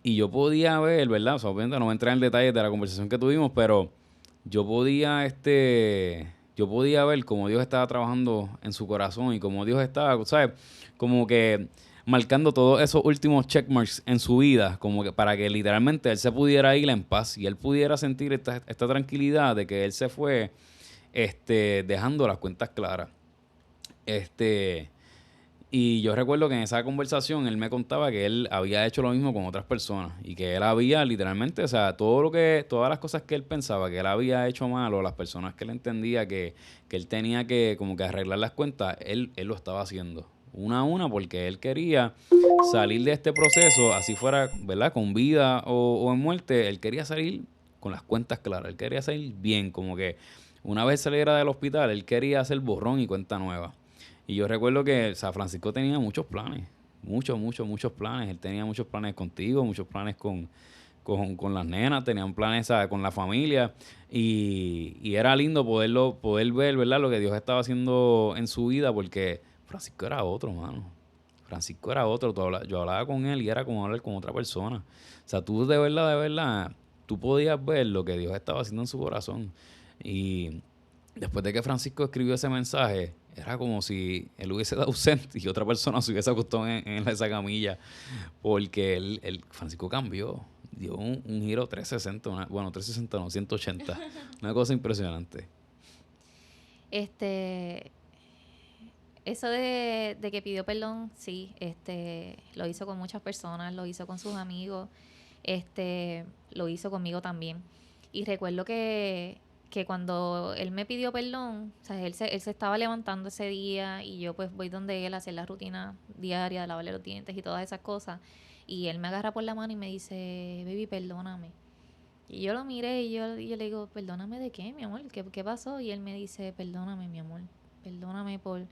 Y yo podía ver, ¿verdad? O sea, obviamente no voy a entrar en detalles de la conversación que tuvimos, pero yo podía, yo podía ver cómo Dios estaba trabajando en su corazón y cómo Dios estaba, ¿sabes? Como que marcando todos esos últimos checkmarks en su vida, como que para que literalmente él se pudiera ir en paz y él pudiera sentir esta tranquilidad de que él se fue, dejando las cuentas claras. Y yo recuerdo que en esa conversación él me contaba que él había hecho lo mismo con otras personas y que él había literalmente, o sea, todas las cosas que él pensaba que él había hecho mal o las personas que él entendía que él tenía que como que arreglar las cuentas, él lo estaba haciendo una a una porque él quería salir de este proceso, así fuera, ¿verdad?, con vida o en muerte, él quería salir con las cuentas claras, él quería salir bien, como que una vez saliera del hospital, él quería hacer borrón y cuenta nueva. Y yo recuerdo que, o sea, Francisco tenía muchos planes, muchos planes. Él tenía muchos planes contigo, muchos planes con las nenas, tenían planes, ¿sabes?, con la familia. Y era lindo poder ver, ¿verdad?, lo que Dios estaba haciendo en su vida, porque Francisco era otro, mano. Francisco era otro. Yo hablaba con él y era como hablar con otra persona. O sea, tú de verdad, tú podías ver lo que Dios estaba haciendo en su corazón. Y después de que Francisco escribió ese mensaje, era como si él hubiese dado ausente y otra persona se hubiese acostado en esa camilla, porque Francisco cambió, dio un giro 360, 360 no, 180, una cosa impresionante. Eso de que pidió perdón, sí, lo hizo con muchas personas, lo hizo con sus amigos, lo hizo conmigo también. Y recuerdo que cuando él me pidió perdón, o sea, él se estaba levantando ese día y yo pues voy donde él a hacer la rutina diaria de lavarle los dientes y todas esas cosas. Y él me agarra por la mano y me dice, baby, perdóname. Y yo lo miré y yo le digo, perdóname de qué, mi amor, ¿qué pasó? Y él me dice, perdóname, mi amor, perdóname por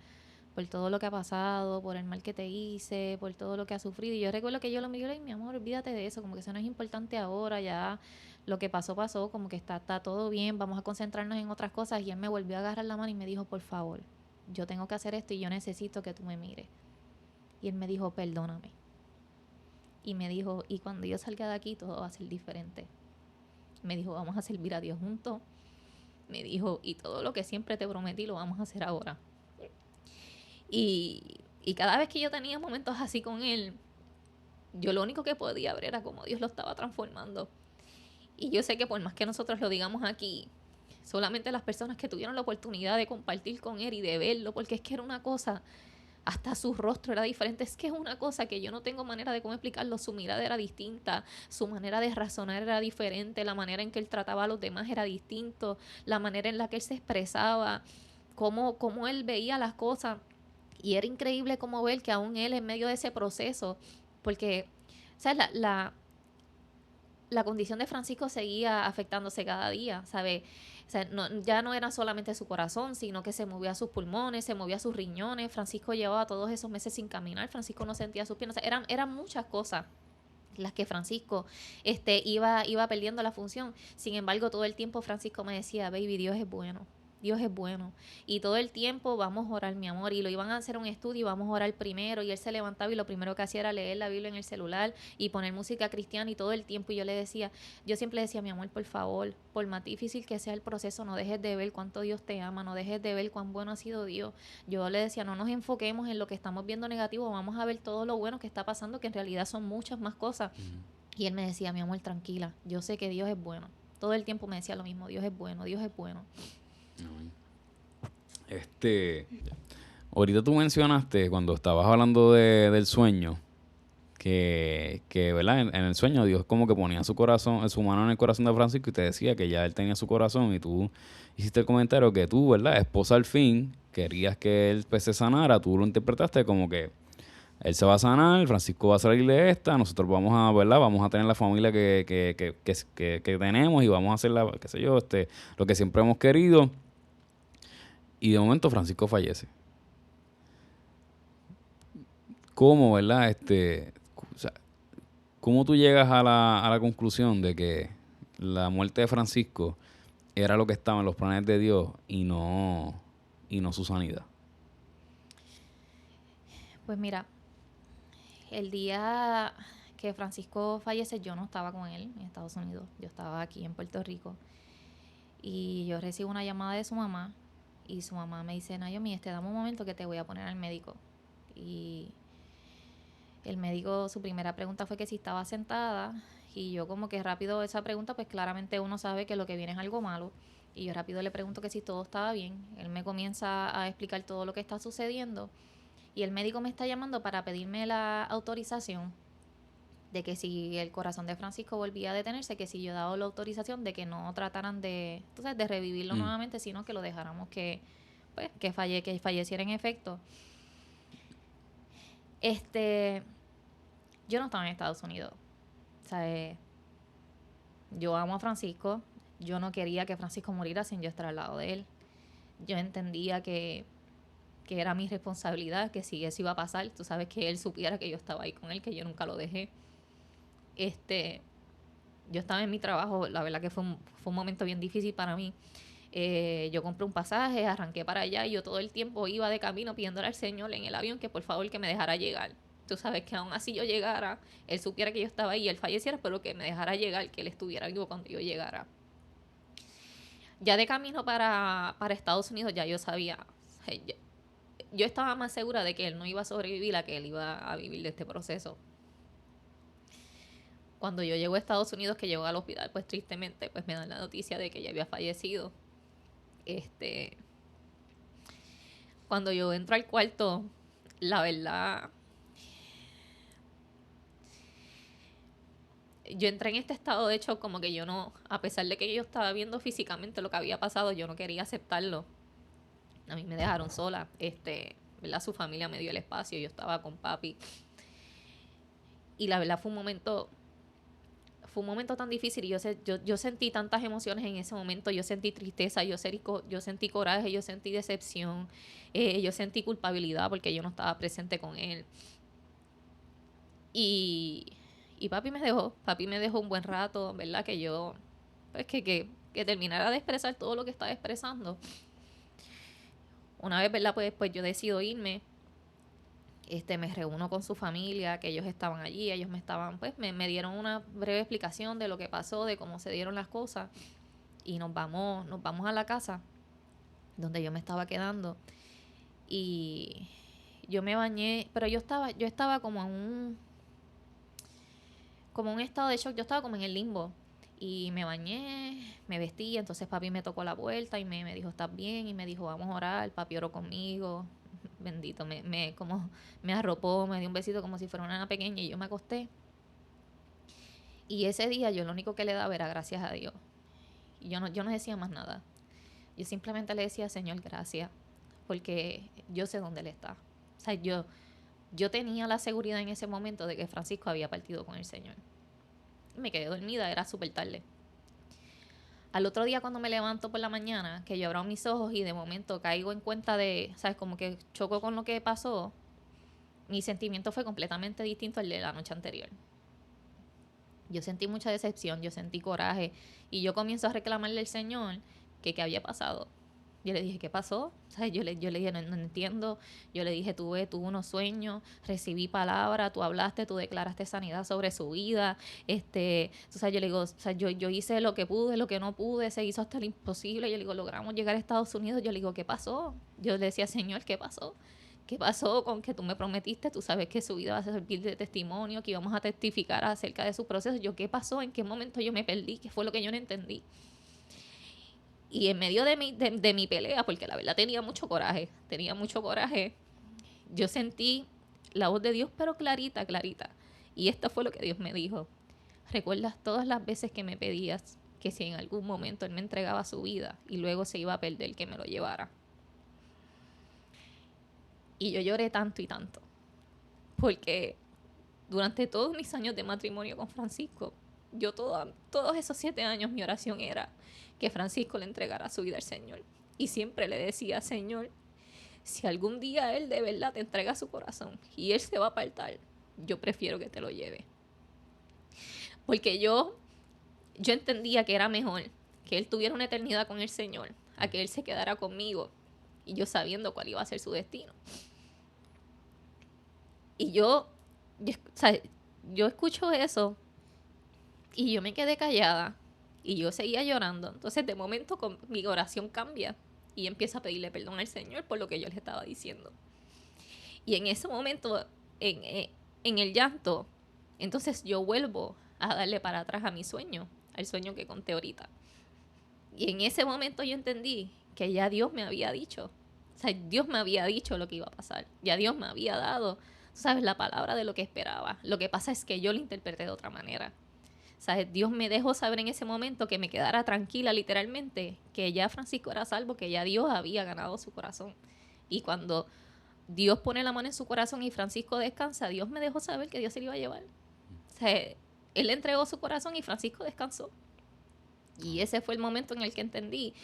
todo lo que ha pasado, por el mal que te hice, por todo lo que has sufrido. Y yo recuerdo que yo lo miré y mi amor, olvídate de eso, como que eso no es importante ahora, ya lo que pasó, como que está todo bien, vamos a concentrarnos en otras cosas. Y él me volvió a agarrar la mano y me dijo, por favor, yo tengo que hacer esto y yo necesito que tú me mires. Y él me dijo, perdóname. Y me dijo, y cuando yo salga de aquí todo va a ser diferente. Me dijo, vamos a servir a Dios juntos. Me dijo, y todo lo que siempre te prometí lo vamos a hacer ahora. Y cada vez que yo tenía momentos así con él, yo lo único que podía ver era cómo Dios lo estaba transformando. Y yo sé que por más que nosotros lo digamos aquí, solamente las personas que tuvieron la oportunidad de compartir con él y de verlo, porque es que era una cosa, hasta su rostro era diferente. Es que es una cosa que yo no tengo manera de cómo explicarlo. Su mirada era distinta, su manera de razonar era diferente, la manera en que él trataba a los demás era distinto, la manera en la que él se expresaba, cómo él veía las cosas. Y era increíble como ver que aún él en medio de ese proceso, porque, ¿sabes? La condición de Francisco seguía afectándose cada día, ¿sabes? O sea, ya no era solamente su corazón, sino que se movía sus pulmones, se movía sus riñones. Francisco llevaba todos esos meses sin caminar, Francisco no sentía sus piernas. O sea, eran muchas cosas las que Francisco iba perdiendo la función. Sin embargo, todo el tiempo Francisco me decía, baby, Dios es bueno. Dios es bueno. Y todo el tiempo vamos a orar, mi amor. Y lo iban a hacer un estudio y vamos a orar primero. Y él se levantaba y lo primero que hacía era leer la Biblia en el celular y poner música cristiana y todo el tiempo. Y yo siempre le decía, mi amor, por favor, por más difícil que sea el proceso, no dejes de ver cuánto Dios te ama, no dejes de ver cuán bueno ha sido Dios. Yo le decía, no nos enfoquemos en lo que estamos viendo negativo, vamos a ver todo lo bueno que está pasando, que en realidad son muchas más cosas. Y él me decía, mi amor, tranquila, yo sé que Dios es bueno. Todo el tiempo me decía lo mismo, Dios es bueno, Dios es bueno. Ahorita tú mencionaste cuando estabas hablando del sueño que ¿verdad? En el sueño Dios como que ponía su corazón, su mano en el corazón de Francisco y te decía que ya él tenía su corazón y tú hiciste el comentario que tú, ¿verdad? Esposa al fin, querías que él pues, se sanara, tú lo interpretaste como que él se va a sanar, Francisco va a salir de esta, nosotros vamos a, ¿verdad? Vamos a tener la familia que tenemos y vamos a hacer qué sé yo, lo que siempre hemos querido. Y de momento Francisco fallece. ¿Cómo, verdad? O sea, ¿cómo tú llegas a la conclusión de que la muerte de Francisco era lo que estaba en los planes de Dios y no su sanidad? Pues mira, el día que Francisco fallece, yo no estaba con él en Estados Unidos, yo estaba aquí en Puerto Rico. Y yo recibo una llamada de su mamá y su mamá me dice, Naomi, dame un momento que te voy a poner al médico. Y el médico, su primera pregunta fue que si estaba sentada, y yo como que rápido esa pregunta, pues claramente uno sabe que lo que viene es algo malo, y yo rápido le pregunto que si todo estaba bien. Él me comienza a explicar todo lo que está sucediendo, y el médico me está llamando para pedirme la autorización de que si el corazón de Francisco volvía a detenerse, que si yo daba la autorización de que no trataran de revivirlo nuevamente, sino que lo dejáramos que falleciera en efecto. Yo no estaba en Estados Unidos. O sea, yo amo a Francisco. Yo no quería que Francisco muriera sin yo estar al lado de él. Yo entendía que era mi responsabilidad, que si eso iba a pasar, tú sabes, que él supiera que yo estaba ahí con él, que yo nunca lo dejé. Yo estaba en mi trabajo, la verdad que fue un momento bien difícil para mí. Yo compré un pasaje, arranqué para allá y yo todo el tiempo iba de camino pidiéndole al Señor en el avión que por favor que me dejara llegar. Tú sabes, que aún así yo llegara, él supiera que yo estaba ahí y él falleciera, pero que me dejara llegar, que él estuviera vivo cuando yo llegara. Ya de camino para Estados Unidos ya yo sabía, yo estaba más segura de que él no iba a sobrevivir a que él iba a vivir de este proceso. Cuando yo llego a Estados Unidos, que llego al hospital, pues tristemente pues me dan la noticia de que ella había fallecido. Cuando yo entro al cuarto, la verdad, yo entré en este estado de shock, como que yo no, a pesar de que yo estaba viendo físicamente lo que había pasado, yo no quería aceptarlo. A mí me dejaron sola, ¿verdad? Su familia me dio el espacio, yo estaba con papi. Y la verdad fue un momento tan difícil, y yo sentí tantas emociones en ese momento. Yo sentí tristeza, yo sentí coraje, yo sentí decepción, yo sentí culpabilidad porque yo no estaba presente con él. Y papi me dejó un buen rato, ¿verdad? Que yo, pues que terminara de expresar todo lo que estaba expresando. Una vez, ¿verdad? Pues yo decido irme. Me reúno con su familia, que ellos estaban allí, ellos me dieron una breve explicación de lo que pasó, de cómo se dieron las cosas, y nos vamos a la casa donde yo me estaba quedando, y yo me bañé, pero yo estaba como en un estado de shock, yo estaba como en el limbo, y me bañé, me vestí. Entonces papi me tocó la puerta y me dijo, ¿estás bien? Y me dijo, vamos a orar. Papi oró conmigo, bendito, como me arropó, me dio un besito como si fuera una nena pequeña y yo me acosté. Y ese día yo lo único que le daba era gracias a Dios. Y yo no decía más nada. Yo simplemente le decía, Señor, gracias, porque yo sé dónde Él está. O sea, yo tenía la seguridad en ese momento de que Francisco había partido con el Señor. Me quedé dormida, era súper tarde. Al otro día cuando me levanto por la mañana, que yo abro mis ojos y de momento caigo en cuenta de, ¿sabes? Como que choco con lo que pasó, mi sentimiento fue completamente distinto al de la noche anterior. Yo sentí mucha decepción, yo sentí coraje y yo comienzo a reclamarle al Señor que qué había pasado. Yo le dije, ¿qué pasó? ¿Sabes? Yo le dije, no entiendo. Yo le dije, tuve unos sueños, recibí palabra, tú hablaste, tú declaraste sanidad sobre su vida. O sea, yo le digo, o sea, yo hice lo que pude, lo que no pude, se hizo hasta lo imposible. Yo le digo, logramos llegar a Estados Unidos. Yo le digo, ¿qué pasó? Yo le decía, Señor, ¿qué pasó? ¿Qué pasó con que tú me prometiste? Tú sabes que su vida va a servir de testimonio, que íbamos a testificar acerca de su proceso. Yo, ¿qué pasó? ¿En qué momento yo me perdí? ¿Qué fue lo que yo no entendí? Y en medio de mi pelea, porque la verdad tenía mucho coraje, yo sentí la voz de Dios, pero clarita, clarita. Y esto fue lo que Dios me dijo. ¿Recuerdas todas las veces que me pedías que si en algún momento Él me entregaba su vida y luego se iba a perder, que me lo llevara? Y yo lloré tanto y tanto, porque durante todos mis años de matrimonio con Francisco, yo todos esos 7 años mi oración era que Francisco le entregara su vida al Señor. Y siempre le decía, Señor, si algún día Él de verdad te entrega su corazón y Él se va a apartar, yo prefiero que te lo lleve. Porque yo entendía que era mejor que Él tuviera una eternidad con el Señor a que Él se quedara conmigo y yo sabiendo cuál iba a ser su destino. Y o sea, yo escucho eso y yo me quedé callada y yo seguía llorando. Entonces de momento mi oración cambia y empiezo a pedirle perdón al Señor por lo que yo le estaba diciendo. Y en ese momento, en el llanto, entonces yo vuelvo a darle para atrás a mi sueño, al sueño que conté ahorita. Y en ese momento yo entendí que ya Dios me había dicho, o sea, Dios me había dicho lo que iba a pasar. Ya Dios me había dado, ¿sabes?, la palabra de lo que esperaba. Lo que pasa es que yo lo interpreté de otra manera. ¿Sabes? Dios me dejó saber en ese momento que me quedara tranquila, literalmente, que ya Francisco era salvo, que ya Dios había ganado su corazón. Y cuando Dios pone la mano en su corazón y Francisco descansa, Dios me dejó saber que Dios se lo iba a llevar. O sea, Él le entregó su corazón y Francisco descansó. Y ese fue el momento en el que entendí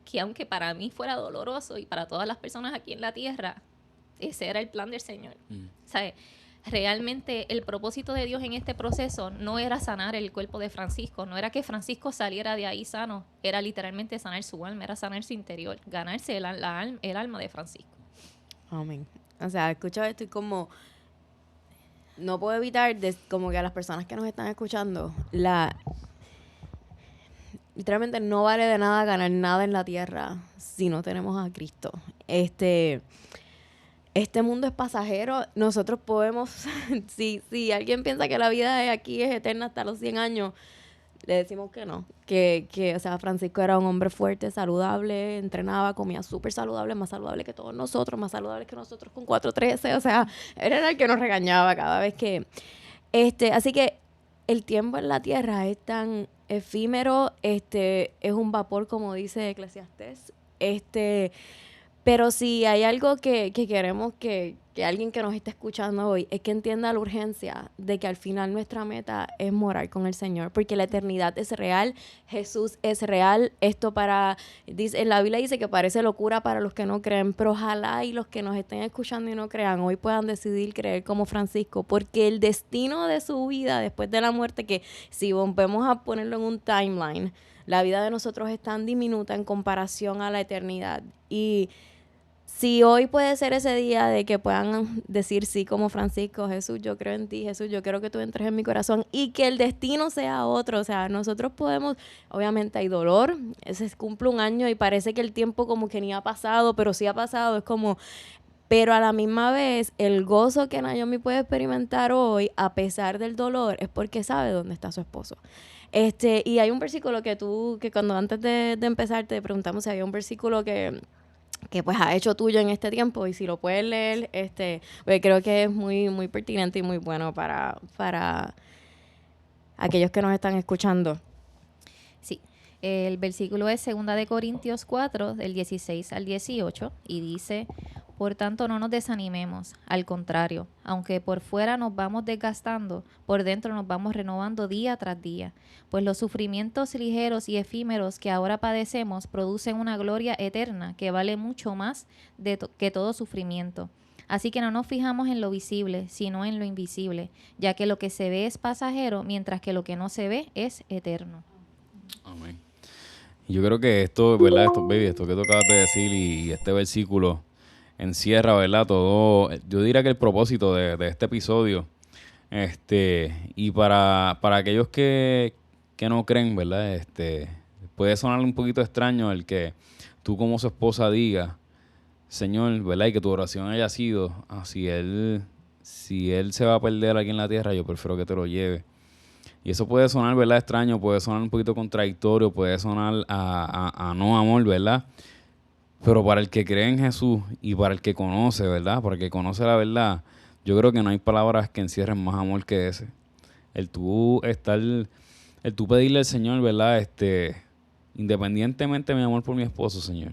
que aunque para mí fuera doloroso y para todas las personas aquí en la tierra, ese era el plan del Señor. O sea, realmente el propósito de Dios en este proceso no era sanar el cuerpo de Francisco, no era que Francisco saliera de ahí sano, era literalmente sanar su alma, era sanar su interior, ganarse el alma de Francisco. Amén. O sea, escucho esto y como no puedo evitar como que a las personas que nos están escuchando, literalmente no vale de nada ganar nada en la tierra si no tenemos a Cristo. Este mundo es pasajero. Nosotros podemos, si alguien piensa que la vida de aquí es eterna hasta los 100 años, le decimos que no. O sea, Francisco era un hombre fuerte, saludable, entrenaba, comía súper saludable, más saludable que todos nosotros, más saludable que nosotros con 413. O sea, era el que nos regañaba cada vez que... así que el tiempo en la tierra es tan efímero, es un vapor, como dice Eclesiastés. Pero si hay algo que queremos que alguien que nos esté escuchando hoy es que entienda la urgencia de que al final nuestra meta es morar con el Señor, porque la eternidad es real, Jesús es real. En la Biblia dice que parece locura para los que no creen, pero ojalá y los que nos estén escuchando y no crean hoy puedan decidir creer como Francisco, porque el destino de su vida después de la muerte, que si volvemos a ponerlo en un timeline, la vida de nosotros es tan diminuta en comparación a la eternidad. Y si hoy puede ser ese día de que puedan decir sí como Francisco, Jesús, yo creo en ti, Jesús, yo quiero que tú entres en mi corazón, y que el destino sea otro. O sea, nosotros podemos, obviamente hay dolor, se cumple un año y parece que el tiempo como que ni ha pasado, pero sí ha pasado, es como... Pero a la misma vez, el gozo que Naomi puede experimentar hoy, a pesar del dolor, es porque sabe dónde está su esposo. Y hay un versículo que cuando antes de empezar te preguntamos si había un versículo que que pues ha hecho tuyo en este tiempo, y si lo puedes leer, pues creo que es muy, muy pertinente y muy bueno para aquellos que nos están escuchando. Sí, el versículo es 2 Corintios 4, del 16 al 18, y dice: por tanto, no nos desanimemos, al contrario, aunque por fuera nos vamos desgastando, por dentro nos vamos renovando día tras día, pues los sufrimientos ligeros y efímeros que ahora padecemos producen una gloria eterna que vale mucho más que todo sufrimiento. Así que no nos fijamos en lo visible, sino en lo invisible, ya que lo que se ve es pasajero, mientras que lo que no se ve es eterno. Amén. Yo creo que esto, ¿verdad? Esto que tú acabas de decir y este versículo encierra, ¿verdad? Todo, yo diría que el propósito de este episodio, y para aquellos que no creen, ¿verdad? Puede sonar un poquito extraño el que tú como su esposa diga, Señor, ¿verdad? Y que tu oración haya sido, si él se va a perder aquí en la tierra, yo prefiero que te lo lleve. Y eso puede sonar, ¿verdad? Extraño, puede sonar un poquito contradictorio, puede sonar a no amor, ¿verdad? Pero para el que cree en Jesús y para el que conoce, ¿verdad? Para el que conoce la verdad, yo creo que no hay palabras que encierren más amor que ese. El tú pedirle al Señor, ¿verdad? Independientemente de mi amor por mi esposo, Señor,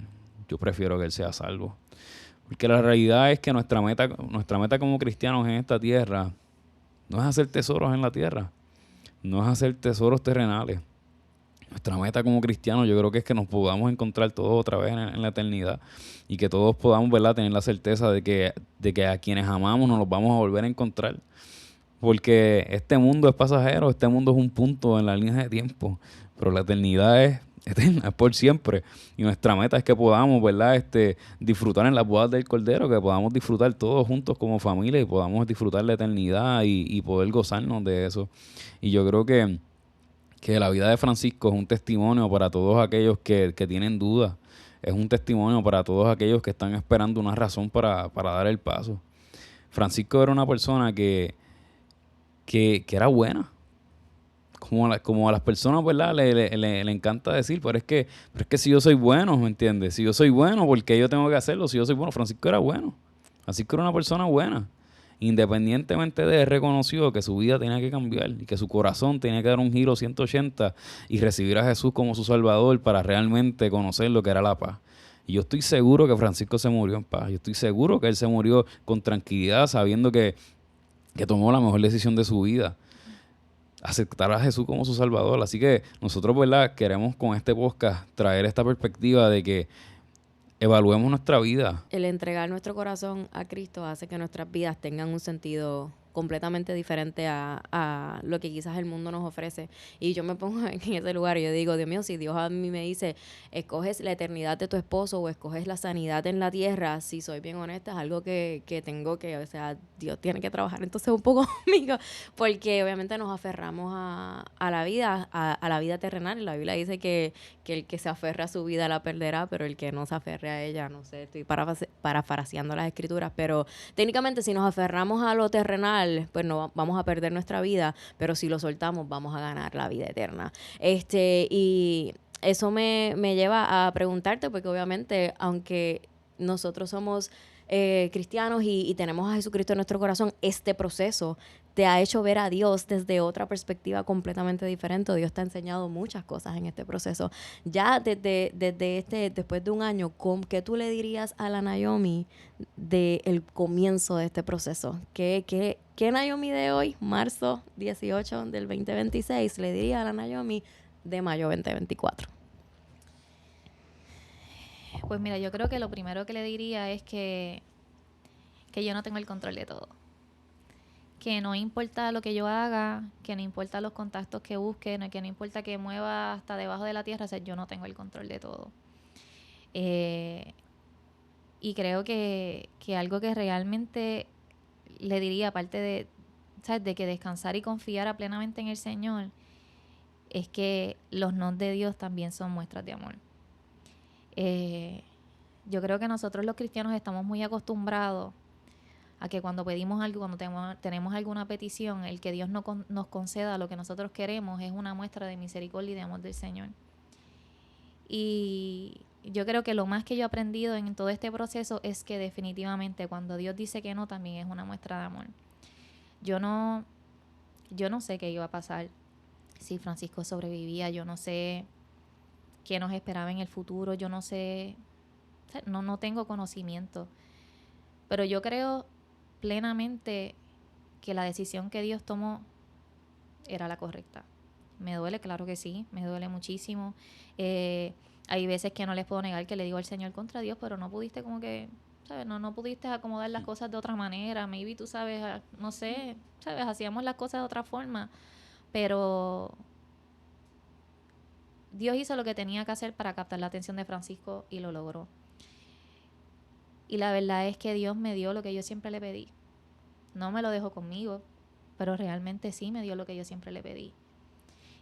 yo prefiero que él sea salvo. Porque la realidad es que nuestra meta como cristianos en esta tierra no es hacer tesoros en la tierra, no es hacer tesoros terrenales. Nuestra meta como cristianos yo creo que es que nos podamos encontrar todos otra vez en la eternidad y que todos podamos, ¿verdad?, tener la certeza de que a quienes amamos nos los vamos a volver a encontrar. Porque este mundo es pasajero, este mundo es un punto en la línea de tiempo, pero la eternidad es eterna, es por siempre. Y nuestra meta es que podamos, ¿verdad?, disfrutar en las bodas del Cordero, que podamos disfrutar todos juntos como familia y podamos disfrutar la eternidad y poder gozarnos de eso. Y yo creo que la vida de Francisco es un testimonio para todos aquellos que tienen dudas, es un testimonio para todos aquellos que están esperando una razón para dar el paso. Francisco era una persona que era buena, como a las personas, ¿verdad?, le encanta decir, pero es que si yo soy bueno, ¿me entiendes? Si yo soy bueno, ¿por qué yo tengo que hacerlo? Si yo soy bueno, Francisco era bueno, Francisco era una persona buena. Independientemente de él, reconoció que su vida tenía que cambiar y que su corazón tenía que dar un giro 180 y recibir a Jesús como su Salvador para realmente conocer lo que era la paz. Y yo estoy seguro que Francisco se murió en paz. Yo estoy seguro que él se murió con tranquilidad, sabiendo que tomó la mejor decisión de su vida, aceptar a Jesús como su Salvador. Así que nosotros, ¿verdad?, queremos con este podcast traer esta perspectiva de que evaluemos nuestra vida. El entregar nuestro corazón a Cristo hace que nuestras vidas tengan un sentido completamente diferente a lo que quizás el mundo nos ofrece. Y yo me pongo en ese lugar y yo digo, Dios mío, si Dios a mí me dice, escoges la eternidad de tu esposo o escoges la sanidad en la tierra, si soy bien honesta, es algo que tengo que, o sea, Dios tiene que trabajar entonces un poco conmigo, porque obviamente nos aferramos a la vida, a la vida terrenal. Y la Biblia dice que el que se aferra a su vida la perderá, pero el que no se aferre a ella, no sé, estoy parafraseando las escrituras, pero técnicamente si nos aferramos a lo terrenal, pues no vamos a perder nuestra vida, pero si lo soltamos vamos a ganar la vida eterna. Y eso me lleva a preguntarte, porque obviamente aunque nosotros somos cristianos y tenemos a Jesucristo en nuestro corazón, este proceso te ha hecho ver a Dios desde otra perspectiva completamente diferente. Dios te ha enseñado muchas cosas en este proceso. Ya después de un año, ¿qué tú le dirías a la Naomi del comienzo de este proceso? ¿Qué Naomi de hoy, marzo 18 del 2026, le diría a la Naomi de mayo 2024? Pues mira, yo creo que lo primero que le diría es que yo no tengo el control de todo. Que no importa lo que yo haga, que no importa los contactos que busque, que no importa que mueva hasta debajo de la tierra, o sea, yo no tengo el control de todo. Y creo que algo que realmente le diría, aparte de, ¿sabes?, de que descansar y confiar plenamente en el Señor, es que los no de Dios también son muestras de amor. Yo creo que nosotros los cristianos estamos muy acostumbrados a que cuando pedimos algo, cuando tenemos alguna petición, el que Dios nos conceda lo que nosotros queremos es una muestra de misericordia y de amor del Señor. Y yo creo que lo más que yo he aprendido en todo este proceso es que definitivamente cuando Dios dice que no, también es una muestra de amor. Yo no sé qué iba a pasar si Francisco sobrevivía, yo no sé qué nos esperaba en el futuro, yo no sé, no tengo conocimiento. Pero yo creo plenamente que la decisión que Dios tomó era la correcta. Me duele, claro que sí, me duele muchísimo. Hay veces que no les puedo negar que le digo al Señor contra Dios, pero no pudiste como que, ¿sabes? No pudiste acomodar las cosas de otra manera. Maybe tú sabes, no sé, ¿sabes? Hacíamos las cosas de otra forma. Pero Dios hizo lo que tenía que hacer para captar la atención de Francisco y lo logró. Y la verdad es que Dios me dio lo que yo siempre le pedí. No me lo dejó conmigo, pero realmente sí me dio lo que yo siempre le pedí.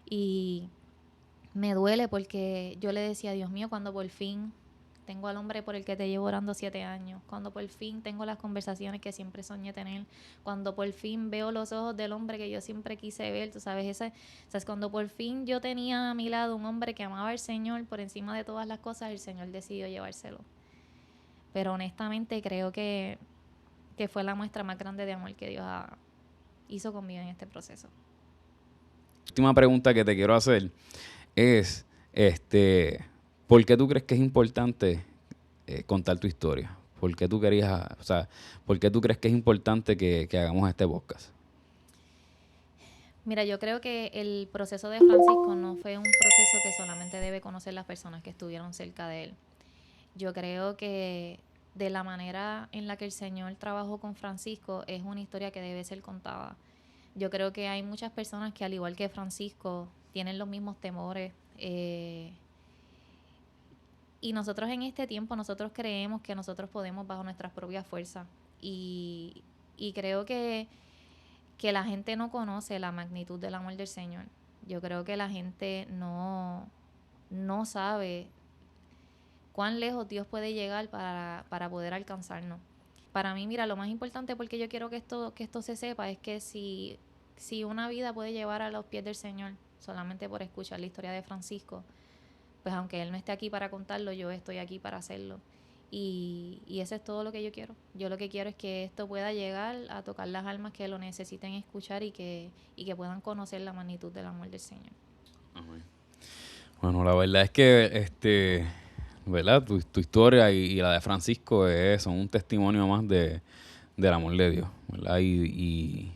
Y me duele porque yo le decía, Dios mío, cuando por fin tengo al hombre por el que te llevo orando 7 años, cuando por fin tengo las conversaciones que siempre soñé tener, cuando por fin veo los ojos del hombre que yo siempre quise ver, tú sabes, cuando por fin yo tenía a mi lado un hombre que amaba al Señor por encima de todas las cosas, el Señor decidió llevárselo. Pero honestamente creo que fue la muestra más grande de amor que Dios hizo conmigo en este proceso. Última pregunta que te quiero hacer es, ¿por qué tú crees que es importante contar tu historia? ¿Por qué tú por qué tú crees que es importante que hagamos este podcast? Mira, yo creo que el proceso de Francisco no fue un proceso que solamente debe conocer las personas que estuvieron cerca de él. Yo creo que de la manera en la que el Señor trabajó con Francisco es una historia que debe ser contada. Yo creo que hay muchas personas que, al igual que Francisco, tienen los mismos temores. Y nosotros en este tiempo, nosotros creemos que nosotros podemos bajo nuestras propias fuerzas. Y creo que la gente no conoce la magnitud del amor del Señor. Yo creo que la gente no sabe cuán lejos Dios puede llegar para poder alcanzarnos. Para mí, mira, lo más importante, porque yo quiero que esto se sepa, es que si una vida puede llevar a los pies del Señor solamente por escuchar la historia de Francisco, pues aunque Él no esté aquí para contarlo, yo estoy aquí para hacerlo. Y eso es todo lo que yo quiero. Yo lo que quiero es que esto pueda llegar a tocar las almas que lo necesiten escuchar y que puedan conocer la magnitud del amor del Señor. Amén. Bueno, la verdad es que ¿verdad? Tu historia y la de Francisco son un testimonio más del amor de Dios, ¿verdad? Y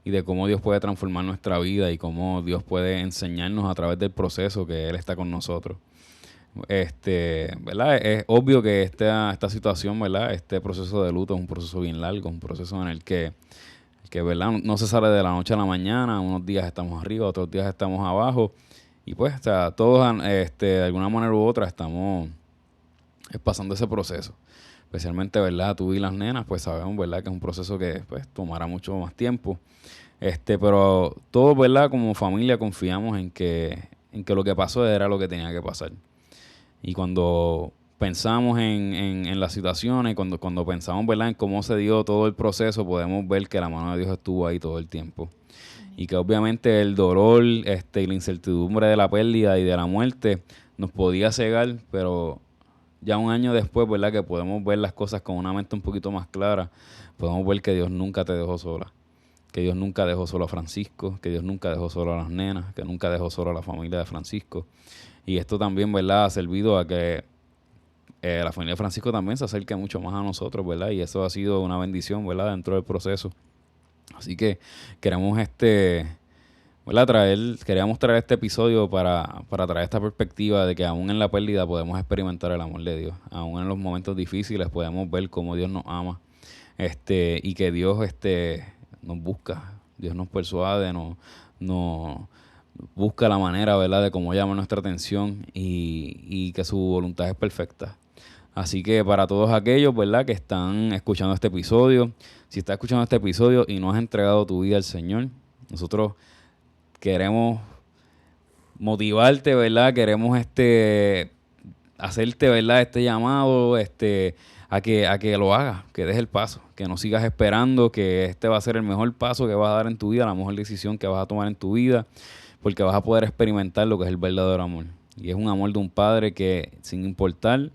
de cómo Dios puede transformar nuestra vida y cómo Dios puede enseñarnos a través del proceso que Él está con nosotros. ¿Verdad? Es obvio que esta situación, ¿verdad? Este proceso de luto es un proceso bien largo, un proceso en el que ¿verdad? No se sale de la noche a la mañana. Unos días estamos arriba, otros días estamos abajo. Y pues, todos de alguna manera u otra estamos pasando ese proceso. Especialmente, ¿verdad? Tú y las nenas, pues sabemos, ¿verdad? Que es un proceso que pues tomará mucho más tiempo. Pero todos, ¿verdad? Como familia confiamos en que lo que pasó era lo que tenía que pasar. Y cuando pensamos en las situaciones, cuando pensamos, ¿verdad? En cómo se dio todo el proceso, podemos ver que la mano de Dios estuvo ahí todo el tiempo. Y que obviamente el dolor y la incertidumbre de la pérdida y de la muerte nos podía cegar, pero ya un año después, ¿verdad? Que podemos ver las cosas con una mente un poquito más clara, podemos ver que Dios nunca te dejó sola, que Dios nunca dejó solo a Francisco, que Dios nunca dejó solo a las nenas, que nunca dejó solo a la familia de Francisco. Y esto también, ¿verdad? Ha servido a que la familia de Francisco también se acerque mucho más a nosotros, ¿verdad? Y eso ha sido una bendición, ¿verdad? Dentro del proceso. Así que queremos ¿verdad? Queríamos traer este episodio para traer esta perspectiva de que aún en la pérdida podemos experimentar el amor de Dios. Aún en los momentos difíciles podemos ver cómo Dios nos ama, y que Dios nos busca, Dios nos persuade, nos busca la manera, ¿verdad?, de cómo llama nuestra atención y que su voluntad es perfecta. Así que para todos aquellos, ¿verdad?, que están escuchando este episodio, si estás escuchando este episodio y no has entregado tu vida al Señor, nosotros queremos motivarte, ¿verdad? Queremos hacerte, ¿verdad?, este llamado, a que lo hagas, que des el paso, que no sigas esperando que este va a ser el mejor paso que vas a dar en tu vida, la mejor decisión que vas a tomar en tu vida, porque vas a poder experimentar lo que es el verdadero amor. Y es un amor de un padre que, sin importar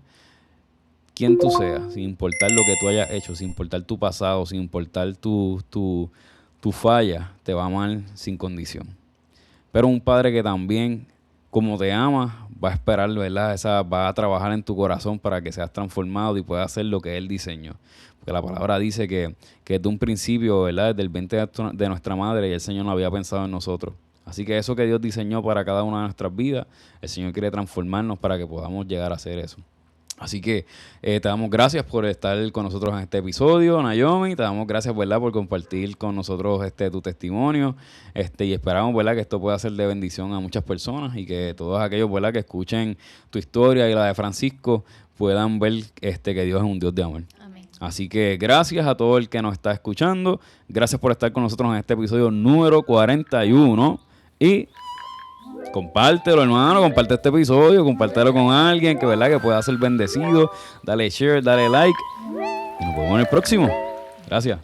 quién tú seas, sin importar lo que tú hayas hecho, sin importar tu pasado, sin importar tu falla, te va a amar sin condición. Pero un padre que también, como te ama, va a esperar, ¿verdad? Va a trabajar en tu corazón para que seas transformado y puedas hacer lo que Él diseñó. Porque la palabra dice que desde un principio, ¿verdad? Desde el vientre de nuestra madre, y el Señor no había pensado en nosotros. Así que eso que Dios diseñó para cada una de nuestras vidas, el Señor quiere transformarnos para que podamos llegar a hacer eso. Así que te damos gracias por estar con nosotros en este episodio, Naomi. Te damos gracias, ¿verdad?, por compartir con nosotros tu testimonio. Y esperamos, ¿verdad?, que esto pueda ser de bendición a muchas personas y que todos aquellos, ¿verdad?, que escuchen tu historia y la de Francisco puedan ver que Dios es un Dios de amor. Amén. Así que gracias a todo el que nos está escuchando. Gracias por estar con nosotros en este episodio número 41. Y compártelo, hermano, comparte este episodio, compártelo con alguien que, ¿verdad?, que pueda ser bendecido. Dale share, dale like. Y nos vemos en el próximo. Gracias.